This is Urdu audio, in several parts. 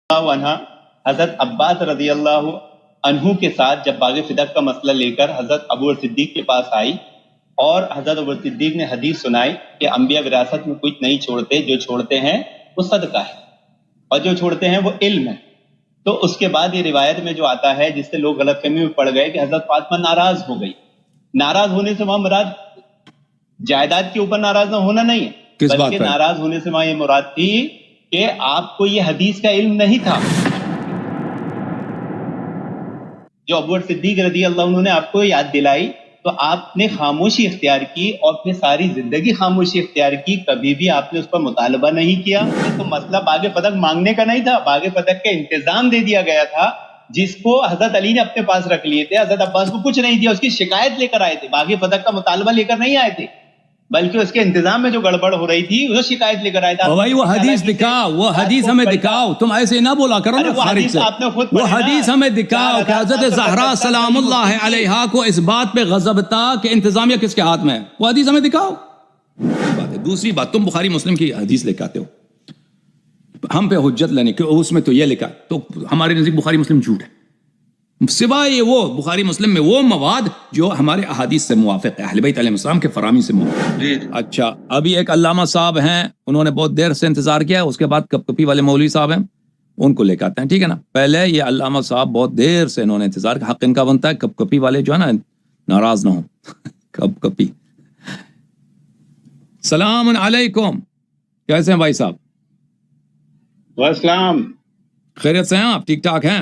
اللہ عنہ حضرت عباس رضی اللہ عنہ کے ساتھ جب باغ فدق کا مسئلہ لے کر حضرت ابو صدیق کے پاس آئی اور حضرت ابو صدیق نے حدیث سنائی کہ انبیاء وراثت میں کچھ نہیں چھوڑتے، جو چھوڑتے ہیں وہ صدقہ ہے اور جو چھوڑتے ہیں وہ علم ہے. تو اس کے بعد یہ روایت میں جو آتا ہے جس سے لوگ غلط فہمی میں پڑ گئے کہ حضرت فاطمہ ناراض ہو گئی. ناراض ہونے سے وہاں مراد جائیداد کے اوپر ناراض نہ ہونا نہیں ہے، بلکہ ناراض ہونے سے وہاں یہ مراد تھی کہ آپ کو یہ حدیث کا علم نہیں تھا. جو ابو صدیق رضی اللہ عنہ نے آپ کو یاد دلائی تو آپ نے خاموشی اختیار کی اور پھر ساری زندگی خاموشی اختیار کی، کبھی بھی آپ نے اس پر مطالبہ نہیں کیا. تو مسئلہ باغ فتح مانگنے کا نہیں تھا، باغ فتح کا انتظام دے دیا گیا تھا جس کو حضرت علی نے اپنے پاس رکھ لیے تھے. حضرت عباس کو کچھ نہیں دیا، اس کی شکایت لے کر آئے تھے، باغ فتح کا مطالبہ لے کر نہیں آئے تھے، بلکہ اس کے انتظام میں جو گڑبڑ ہو رہی تھی وہ شکایت لے کر آئے تھے. بھائی وہ حدیث دکھاؤ، وہ حدیث ہمیں دکھاؤ، تم ایسے نہ بولا کرو نا خارج سے. وہ حدیث ہمیں دکھاؤ کہ حضرت زہرا سلام اللہ علیہا کو اس بات پہ غضب تھا کہ انتظامیہ کس کے ہاتھ میں ہے. وہ حدیث ہمیں دکھاؤ. بات ہے. دوسری بات، تم بخاری مسلم کی حدیث لے کے آتے ہو ہم پہ حجت لینے کہ اس میں تو یہ لکھا، تو ہمارے نزدیک بخاری مسلم جھوٹ ہے، سوائے وہ بخاری مسلم میں وہ مواد جو ہمارے احادیث سے موافق ہے، اہل بیت علیہ السلام کے فرامی سے موافق. اچھا، ابھی ایک علامہ صاحب ہیں، انہوں نے بہت دیر سے انتظار کیا، اس کے بعد کپ کپی والے مولوی صاحب ہیں، ان کو لے کے آتے ہیں، ٹھیک ہے نا. پہلے یہ علامہ صاحب بہت دیر سے انہوں نے انتظار کیا، حق ان کا بنتا ہے کپ کپی والے جو ہے نا ناراض نہ ہوں. کپ کپی. سلام علیکم، کیسے ہیں بھائی صاحب؟ والسلام. خیریت سے ہیں آپ؟ ٹھیک ٹھاک ہیں؟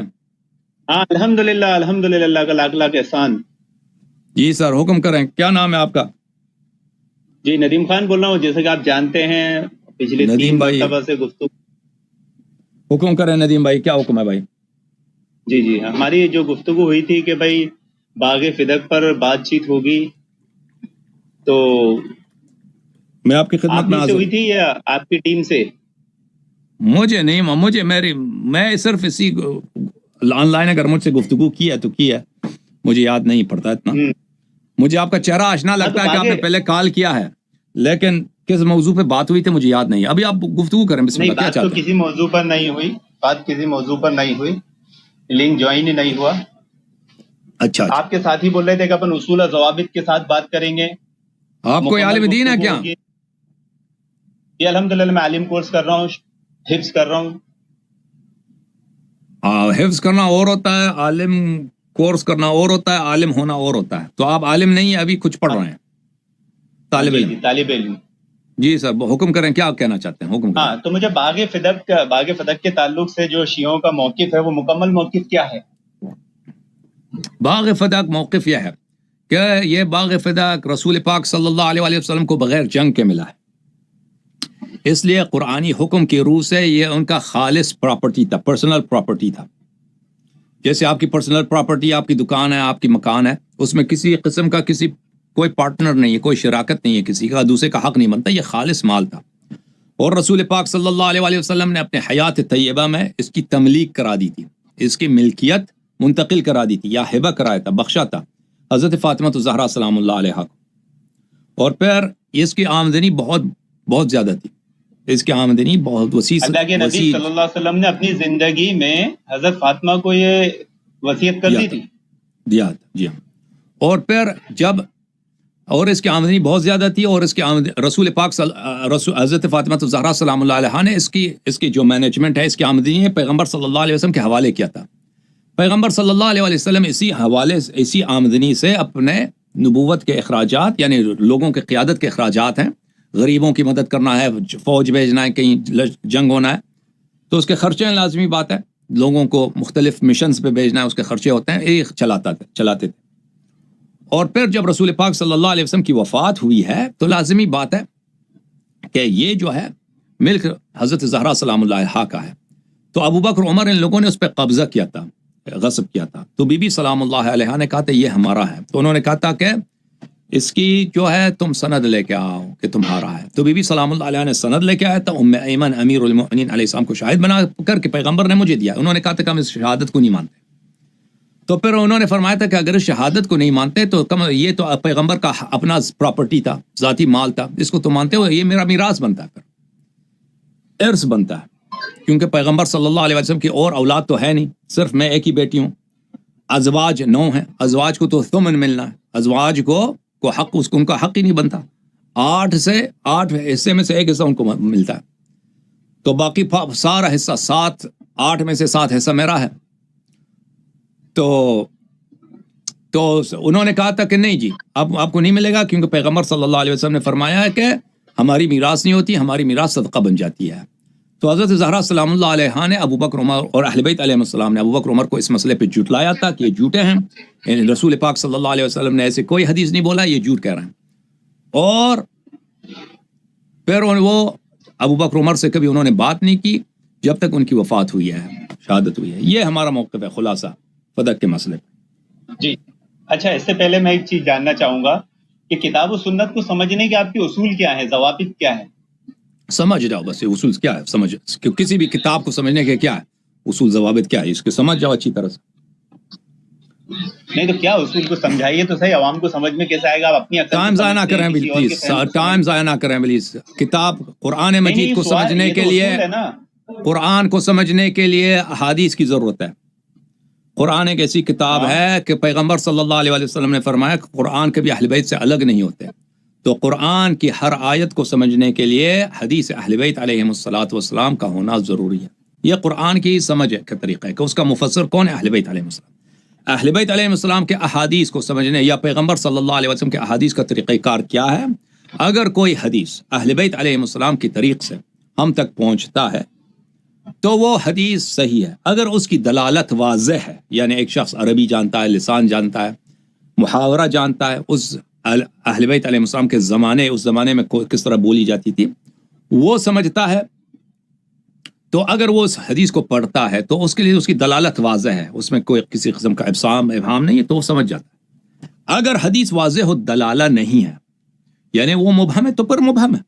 ہاں الحمدللہ، الحمدللہ، اللہ کا لاکھ لاکھ احسان. جی سر، حکم کریں، کیا نام ہے آپ کا؟ جی ندیم خان بول رہا ہوں، جیسے کہ آپ جانتے ہیں پچھلے 3 مرتبہ سے گفتگو. حکم کریں ندیم بھائی، کیا حکم ہے بھائی؟ جی ہماری جو گفتگو ہوئی تھی کہ بھائی باغ فدق پر بات چیت ہوگی، تو میں آپ کی خدمت میں حاضر ہوئی تھی یا آپ کی ٹیم سے؟ مجھے نہیں، میں صرف اسی آن لائن اگر مجھ سے گفتگو کی ہے تو کی ہے، مجھے یاد نہیں پڑتا اتنا. مجھے آپ کا چہرہ آشنا لگتا ہے کہ آپ نے پہلے کال کیا ہے، لیکن کس موضوع پہ بات ہوئی تھی مجھے یاد نہیں. ابھی آپ گفتگو کریں، بسم اللہ. کیا چاہتے ہیں؟ کسی موضوع پر نہیں ہوئی بات، کسی موضوع پر نہیں ہوئی، لنک جوائن ہی نہیں ہوا. اچھا، آپ کے ساتھ ہی بول رہے تھے کہ اپن اصول اور ضوابط کے ساتھ بات کریں گے. آپ کوئی عالم دین ہے کیا؟ یہ الحمدللہ میں عالم کورس کر رہا ہوں، حفظ کر رہا ہوں. حفظ کرنا اور ہوتا ہے، عالم کورس کرنا اور ہوتا ہے، عالم ہونا اور ہوتا ہے. تو آپ عالم نہیں ہیں، ابھی کچھ پڑھ رہے ہیں، طالب علم. طالب علم. جی سر، حکم کریں، کیا کہنا چاہتے ہیں؟ حکم کریں. ہاں، تو مجھے باغ فدق کے تعلق سے جو شیعوں کا موقف ہے وہ مکمل موقف کیا ہے؟ باغ فدق موقف یہ ہے کہ یہ باغ فدق رسول پاک صلی اللہ علیہ وسلم کو بغیر جنگ کے ملا ہے، اس لیے قرآنی حکم کی روح سے یہ ان کا خالص پراپرٹی تھا، پرسنل پراپرٹی تھا. جیسے آپ کی پرسنل پراپرٹی، آپ کی دکان ہے، آپ کی مکان ہے، اس میں کسی قسم کا کوئی پارٹنر نہیں ہے، کوئی شراکت نہیں ہے، کسی کا دوسرے کا حق نہیں بنتا، یہ خالص مال تھا. اور رسول پاک صلی اللہ علیہ وسلم نے اپنے حیات طیبہ میں اس کی تملیک کرا دی تھی، اس کی ملکیت منتقل کرا دی تھی، یا ہبہ کرایا تھا، بخشا تھا حضرت فاطمہ الزہرا سلام اللہ علیہا کو. اور پھر اس کی آمدنی بہت زیادہ تھی، اس کی آمدنی بہت وسیع. اللہ کے نبی صلی اللہ علیہ وسلم نے اپنی زندگی میں حضرت فاطمہ کو یہ وصیت کر دی تھی، دیا تھا. جی ہاں. اور پھر اور اس کی آمدنی بہت زیادہ تھی، اور اس کی رسول پاک حضرت فاطمہ الزہرا سلام اللہ علیہا نے اس کی جو مینجمنٹ ہے، اس کی آمدنی ہے، پیغمبر صلی اللہ علیہ وسلم کے حوالے کیا تھا. پیغمبر صلی اللہ علیہ وسلم اسی آمدنی سے اپنے نبوت کے اخراجات، یعنی لوگوں کے قیادت کے اخراجات ہیں، غریبوں کی مدد کرنا ہے، فوج بھیجنا ہے، کہیں جنگ ہونا ہے تو اس کے خرچے ہیں، لازمی بات ہے، لوگوں کو مختلف مشنز پہ بھیجنا ہے، اس کے خرچے ہوتے ہیں، یہ چلاتے تھے. اور پھر جب رسول پاک صلی اللہ علیہ وسلم کی وفات ہوئی ہے تو لازمی بات ہے کہ یہ جو ہے ملک حضرت زہرا سلام اللہ علیہا کا ہے. تو ابو بکر عمر ان لوگوں نے اس پہ قبضہ کیا تھا، غصب کیا تھا. تو بی بی سلام اللہ علیہا نے کہا تھا یہ ہمارا ہے، تو انہوں نے کہا تھا کہ اس کی جو ہے تم سند لے کے آؤ کہ تمہارا ہے. تو بی بی سلام اللہ علیہ نے سند لے کے آیا تھا، ام ایمن امیر المؤمنین علیہ السلام کو شاہد بنا کر کے پیغمبر نے مجھے دیا. انہوں نے کہا تھا کہ ہم اس شہادت کو نہیں مانتے. تو پھر انہوں نے فرمایا تھا کہ اگر اس شہادت کو نہیں مانتے تو یہ تو پیغمبر کا اپنا پراپرٹی تھا، ذاتی مال تھا، اس کو تو مانتے ہو، یہ میرا میراث بنتا ہے، پھر ارث بنتا ہے. کیونکہ پیغمبر صلی اللہ علیہ وسلم کی اور اولاد تو ہے نہیں، صرف میں ایک ہی بیٹی ہوں. ازواج 9 ہیں، ازواج کو تو ثمن ملنا ہے، ازواج کو حق ان کا حق ہی نہیں بنتا. 8 حصے میں سے ایک حصہ ان کو ملتا ہے، تو باقی سارا حصہ 8 میں سے 7 حصہ میرا ہے. تو انہوں نے کہا تھا کہ نہیں جی اب آپ کو نہیں ملے گا، کیونکہ پیغمبر صلی اللہ علیہ وسلم نے فرمایا ہے کہ ہماری میراث نہیں ہوتی، ہماری میراث صدقہ بن جاتی ہے. تو حضرت زہرا سلام اللہ علیہ نے ابو بکر عمر اور اہل بیت علیہ السلام نے ابو بکر عمر کو اس مسئلے پہ جھٹلایا تھا کہ یہ جھوٹے ہیں، یعنی رسول پاک صلی اللہ علیہ وسلم نے ایسے کوئی حدیث نہیں بولا، یہ جھوٹ کہہ رہے ہیں. اور پھر وہ ابو بکر عمر سے کبھی انہوں نے بات نہیں کی جب تک ان کی وفات ہوئی ہے، شہادت ہوئی ہے. یہ ہمارا موقف ہے خلاصہ فدق کے مسئلے پہ. جی اچھا، اس سے پہلے میں ایک چیز جاننا چاہوں گا کہ کتاب و سنت کو سمجھنے کے آپ کے اصول کیا ہیں، ضوابط کیا ہیں؟ سمجھ جاؤ بس، یہ اصول کیا ہے سمجھ، کسی بھی کتاب کو سمجھنے کے کیا ہے اصول ضوابط کیا ہے، اس کے سمجھ جاؤ اچھی طرح سے. نہیں تو کیا اصول کو سمجھائیے تو صحیح، عوام کو سمجھ میں کیسے آئے گا؟ آپ اپنی ٹائم ضائع نہ کریں پلیز، ٹائم ضائع نہ کریں پلیز. کتاب قرآن مجید کو سمجھنے کے لیے، قرآن کو سمجھنے کے لیے احادیث کی ضرورت ہے. قرآن ایک ایسی کتاب ہے کہ پیغمبر صلی اللہ علیہ وسلم نے فرمایا کہ قرآن کبھی اہل بیت سے الگ نہیں ہوتے. تو قرآن کی ہر آیت کو سمجھنے کے لیے حدیث اہل بیت علیہ السلام کا ہونا ضروری ہے. یہ قرآن کی سمجھ کا طریقہ ہے کہ اس کا مفسر کون ہے؟ اہل بیت علیہ السلام. اہل بیت علیہ السلام کے احادیث کو سمجھنے یا پیغمبر صلی اللہ علیہ وسلم کے احادیث کا طریقہ کار کیا ہے؟ اگر کوئی حدیث اہل بیت علیہ السلام کی طریق سے ہم تک پہنچتا ہے تو وہ حدیث صحیح ہے. اگر اس کی دلالت واضح ہے، یعنی ایک شخص عربی جانتا ہے، لسان جانتا ہے، محاورہ جانتا ہے، اس اہل بیت علیہ السلام کے زمانے، اس زمانے میں کس طرح بولی جاتی تھی وہ سمجھتا ہے، تو اگر وہ اس حدیث کو پڑھتا ہے تو اس کے لیے اس کی دلالت واضح ہے، اس میں کوئی کسی قسم کا ابہام نہیں ہے، تو وہ سمجھ جاتا ہے. اگر حدیث واضح و دلالہ نہیں ہے، یعنی وہ مبہم ہے، تو پھر مبہم ہے،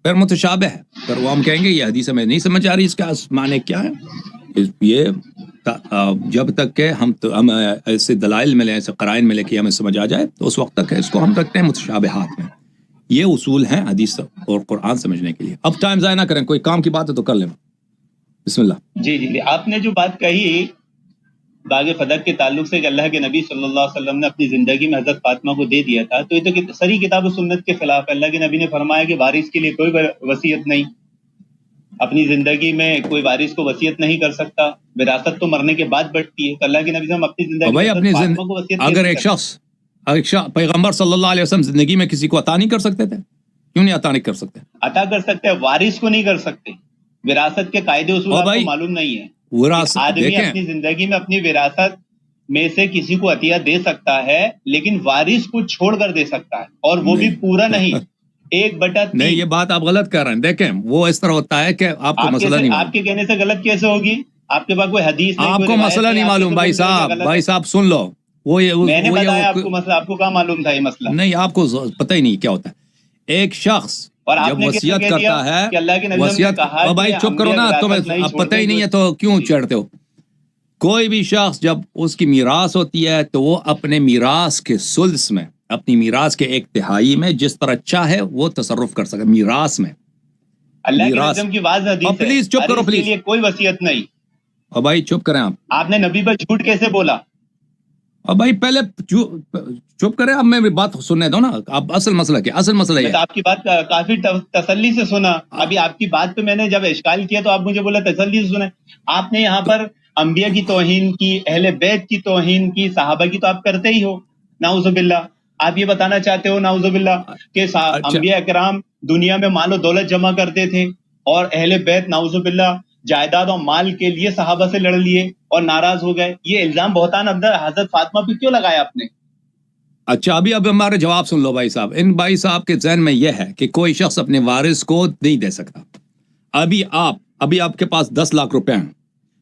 پھر متشابہ ہے، پھر وہ ہم کہیں گے یہ حدیث ہمیں نہیں سمجھ آ رہی، اس کا معنی کیا ہے. یہ جب تک کہ ہم ایسے دلائل ملے، ایسے قرائن ملے کہ ہمیں سمجھ آ جائے، تو اس وقت تک اس کو ہم رکھتے ہیں متشابہات میں. یہ اصول ہیں حدیث اور قرآن سمجھنے کے لیے. اب ٹائم ضائع نہ کریں، کوئی کام کی بات ہے تو کر لیں. بسم اللہ. جی آپ نے جو بات کہی باغ فدق کے تعلق سے کہ اللہ کے نبی صلی اللہ علیہ وسلم نے اپنی زندگی میں حضرت فاطمہ کو دے دیا تھا، تو یہ تو صریح کتاب و سنت کے خلاف ہے. اللہ کے نبی نے فرمایا کہ وارث کے لیے کوئی وصیت نہیں، اپنی زندگی میں کوئی وارث کو وصیت نہیں کر سکتا. وراثت تو مرنے کے بعد بڑھتی ہے، تو اللہ کے نبی سے ہم اپنی زندگی میں حضرت فاطمہ کو وصیت اگر ایک شخص پیغمبر صلی اللہ علیہ وسلم زندگی میں کسی کو عطا نہیں کر سکتے تھے، کیوں نہیں عطا نہیں کر سکتے؟ عطا کر سکتے ہیں، وارث کو نہیں کر سکتے. وراثت کے قاعدے اصول آپ کو معلوم نہیں ہے. آدمی اپنی زندگی میں اپنی وراثت میں سے کسی کو عطیہ دے سکتا ہے، لیکن وارث کو چھوڑ کر دے سکتا ہے، اور وہ بھی پورا نہیں، 1/3. نہیں، یہ بات آپ غلط کر رہے ہیں. دیکھیں وہ اس طرح ہوتا ہے کہ آپ کو مسئلہ نہیں، آپ کے کہنے سے غلط کیسے ہوگی؟ آپ کے پاس کوئی حدیث نہیں، آپ کو مسئلہ نہیں معلوم. بھائی صاحب سن لو، میں نے بتایا آپ کو مسئلہ، آپ کو کہاں معلوم تھا یہ مسئلہ؟ نہیں، آپ کو پتہ ہی نہیں کیا ہوتا ہے. ایک شخص جب وصیت کرتا ہے، وصیت، بھائی چپ کرو نا، تمہیں اب پتہ ہی نہیں ہے تو کیوں چڑھتے ہو؟ کوئی بھی شخص جب اس کی میراث ہوتی ہے تو وہ اپنے میراث کے سدس میں، اپنی میراث کے 1/3 میں جس طرح چاہے وہ تصرف کر سکے. میراث میں اللہ کے نظم کی واضح حدیث ہے، پلیز چپ کرو، پلیز. کوئی وصیت نہیں. اور بھائی چپ کریں آپ نے نبی پر جھوٹ کیسے بولا؟ اور بھائی پہلے چپ کریں، اب میں بات سننے دو نا. اب اصل مسئلہ کیا؟ اصل مسئلہ یہ، آپ کی بات کافی تسلی سے سنا. ابھی آپ کی بات پہ میں نے جب اشکال کیا تو آپ مجھے بولا تسلی سے سنا. آپ نے یہاں پر انبیاء کی توہین کی، اہل بیت کی توہین کی، صحابہ کی تو آپ کرتے ہی ہو، نعوذ باللہ. آپ یہ بتانا چاہتے ہو نعوذ باللہ کہ انبیاء اکرام دنیا میں مال و دولت جمع کرتے تھے، اور اہل بیت نعوذ باللہ جائیداد اور مال کے لیے صحابہ سے لڑ لیے اور ناراض ہو گئے. یہ الزام بہتان حضرت فاطمہ پہ کیوں لگایا آپ نے؟ اچھا، اب ہمارے جواب سن لو بھائی صاحب. ان بھائی صاحب کے ذہن میں یہ ہے کہ کوئی شخص اپنے وارث کو نہیں دے سکتا. ابھی آپ کے پاس 10 لاکھ روپے ہیں،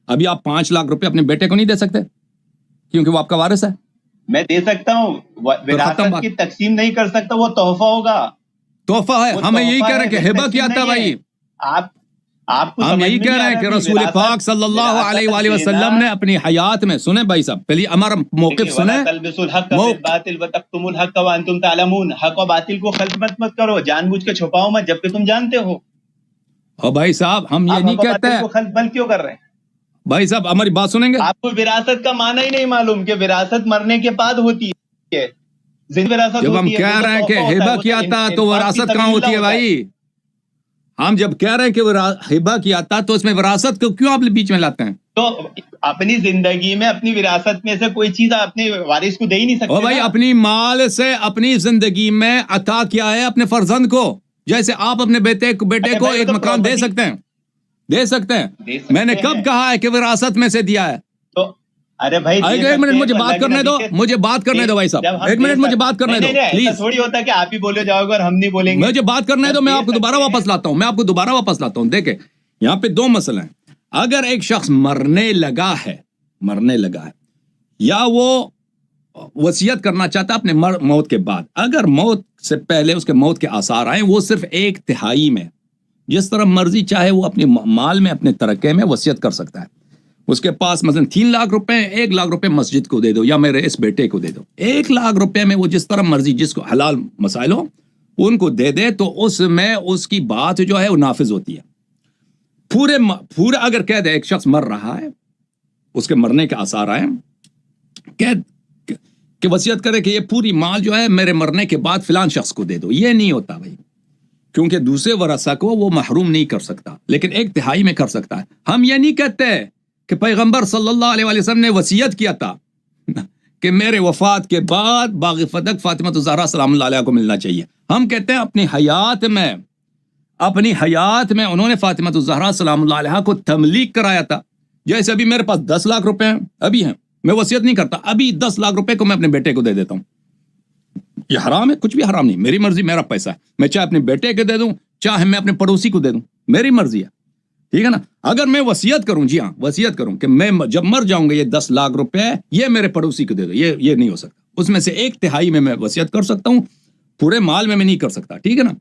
ابھی آپ 5 لاکھ روپے اپنے بیٹے کو نہیں دے سکتے کیونکہ وہ آپ کا وارث ہے. میں دے سکتا ہوں، وراثت کی تقسیم نہیں کر سکتا، وہ تحفہ ہوگا. تحفہ ہے، ہمیں یہی کہہ رہے ہیں کہ ہبہ کیا تھا بھائی. ہم یہی کہہ رہے ہیں کہ رسول پاک صلی اللہ علیہ وآلہ وسلم نے اپنی حیات میں، سنیں بھائی صاحب پہلے ہمارا موقف سنیں. وَتَكْتُمُوا الْحَقَّ وَأَنْتُمْ تَعْلَمُونَ. حق و باطل کو خلط مت کرو، جان بوجھ کے چھپاؤ مت جبکہ تم جانتے ہو. اور بھائی صاحب ہم یہ آپ نہیں کہتے کو خلط بل کیوں کر رہے ہیں؟ بھائی صاحب ہماری بات سنیں گے؟ آپ کو وراثت کا معنی ہی نہیں معلوم کہ وراثت مرنے کے بعد ہوتی ہے، زندہ وراثت جب ہم ہوتی ہے، کہہ وہ تو رہے ہیں کہ تحفہ ہوتا ہے، ہبہ وہ کیا تو تھا تو انفاق وراثت فی کہاں سبیل ہوتی ہے اللہ ہوتا بھائی؟ ہم جب کہہ رہے ہیں کہ ہبہ کیا تھا تو اس میں وراثت کو کیوں آپ بیچ میں لاتے ہیں؟ تو اپنی زندگی میں اپنی وراثت میں سے کوئی چیز اپنے وارث کو دے ہی نہیں اور سکتے بھائی نا۔ اپنی مال سے اپنی زندگی میں عطا کیا ہے اپنے فرزند کو، جیسے آپ اپنے بیٹے کو ارے ایک بھائی، وہ تو مکان دے property سکتے ہیں، دے سکتے ہیں۔ دے میں نے سکتے کب ہیں کہا ہے کہ وراثت میں سے دیا ہے؟ تو ارے بھائی دے ایک سکتے منٹ ہیں مجھے تو بات اللہ کے کرنے نبی دو، کے مجھے بات کرنے دو بھائی جب صاحب، ہم ایک منٹ مجھے بات کرنے دو نہیں ایسا پلیز، تھوڑی ہوتا کہ آپ ہی بولے جاؤ گے اور ہم نہیں بولیں گے۔ مجھے بات کرنے دو، میں آپ کو دوبارہ واپس لاتا ہوں، دیکھیں یہاں پہ دو مسئلے ہیں۔ اگر ایک شخص مرنے لگا ہے یا وہ وصیت کرنا چاہتا ہے اپنے موت کے بعد، اگر موت سے پہلے اس کے موت کے آثار آئیں، وہ صرف 1/3 میں جس طرح مرضی چاہے وہ اپنے مال میں اپنے ترکے میں وصیت کر سکتا ہے۔ اس کے پاس مثلا 3 لاکھ روپے، 1 لاکھ روپے مسجد کو دے دو یا میرے اس بیٹے کو دے دو، 1 لاکھ روپے میں وہ جس طرح مرضی جس کو حلال مسائل ہو ان کو دے دے، تو اس میں اس کی بات جو ہے وہ نافذ ہوتی ہے۔ پورے اگر کہہ دے ایک شخص مر رہا ہے، اس کے مرنے کے آثار آئے، کہ وصیت کرے کہ یہ پوری مال جو ہے میرے مرنے کے بعد فلان شخص کو دے دو، یہ نہیں ہوتا بھائی، کیونکہ دوسرے ورثہ کو وہ محروم نہیں کر سکتا، لیکن 1/3 میں کر سکتا ہے۔ ہم یہ نہیں کہتے کہ پیغمبر صلی اللہ علیہ وسلم نے وصیت کیا تھا کہ میرے وفات کے بعد باغ فدق فاطمہ الزہرا سلام اللہ علیہ کو ملنا چاہیے۔ ہم کہتے ہیں اپنی حیات میں انہوں نے فاطمہ الزہرا سلام اللہ علیہ کو تملیک کرایا تھا۔ جیسے ابھی میرے پاس 10 لاکھ روپے ہیں، ابھی ہیں، میں وصیت نہیں کرتا، ابھی 10 لاکھ روپے کو میں اپنے بیٹے کو دے دیتا ہوں۔ یہ حرام ہے؟ کچھ بھی حرام نہیں، میری مرضی، میرا پیسہ ہے، میں چاہے اپنے بیٹے کو دے دوں چاہے میں اپنے پڑوسی کو دے دوں، میری مرضی ہے، ٹھیک ہے نا۔ اگر میں وصیت کروں، جی ہاں وصیت کروں کہ میں جب مر جاؤں گا یہ 10 لاکھ روپے یہ میرے پڑوسی کو دے دو، یہ نہیں ہو سکتا، اس میں سے 1/3 میں وصیت کر سکتا ہوں، پورے مال میں نہیں کر سکتا، ٹھیک ہے نا۔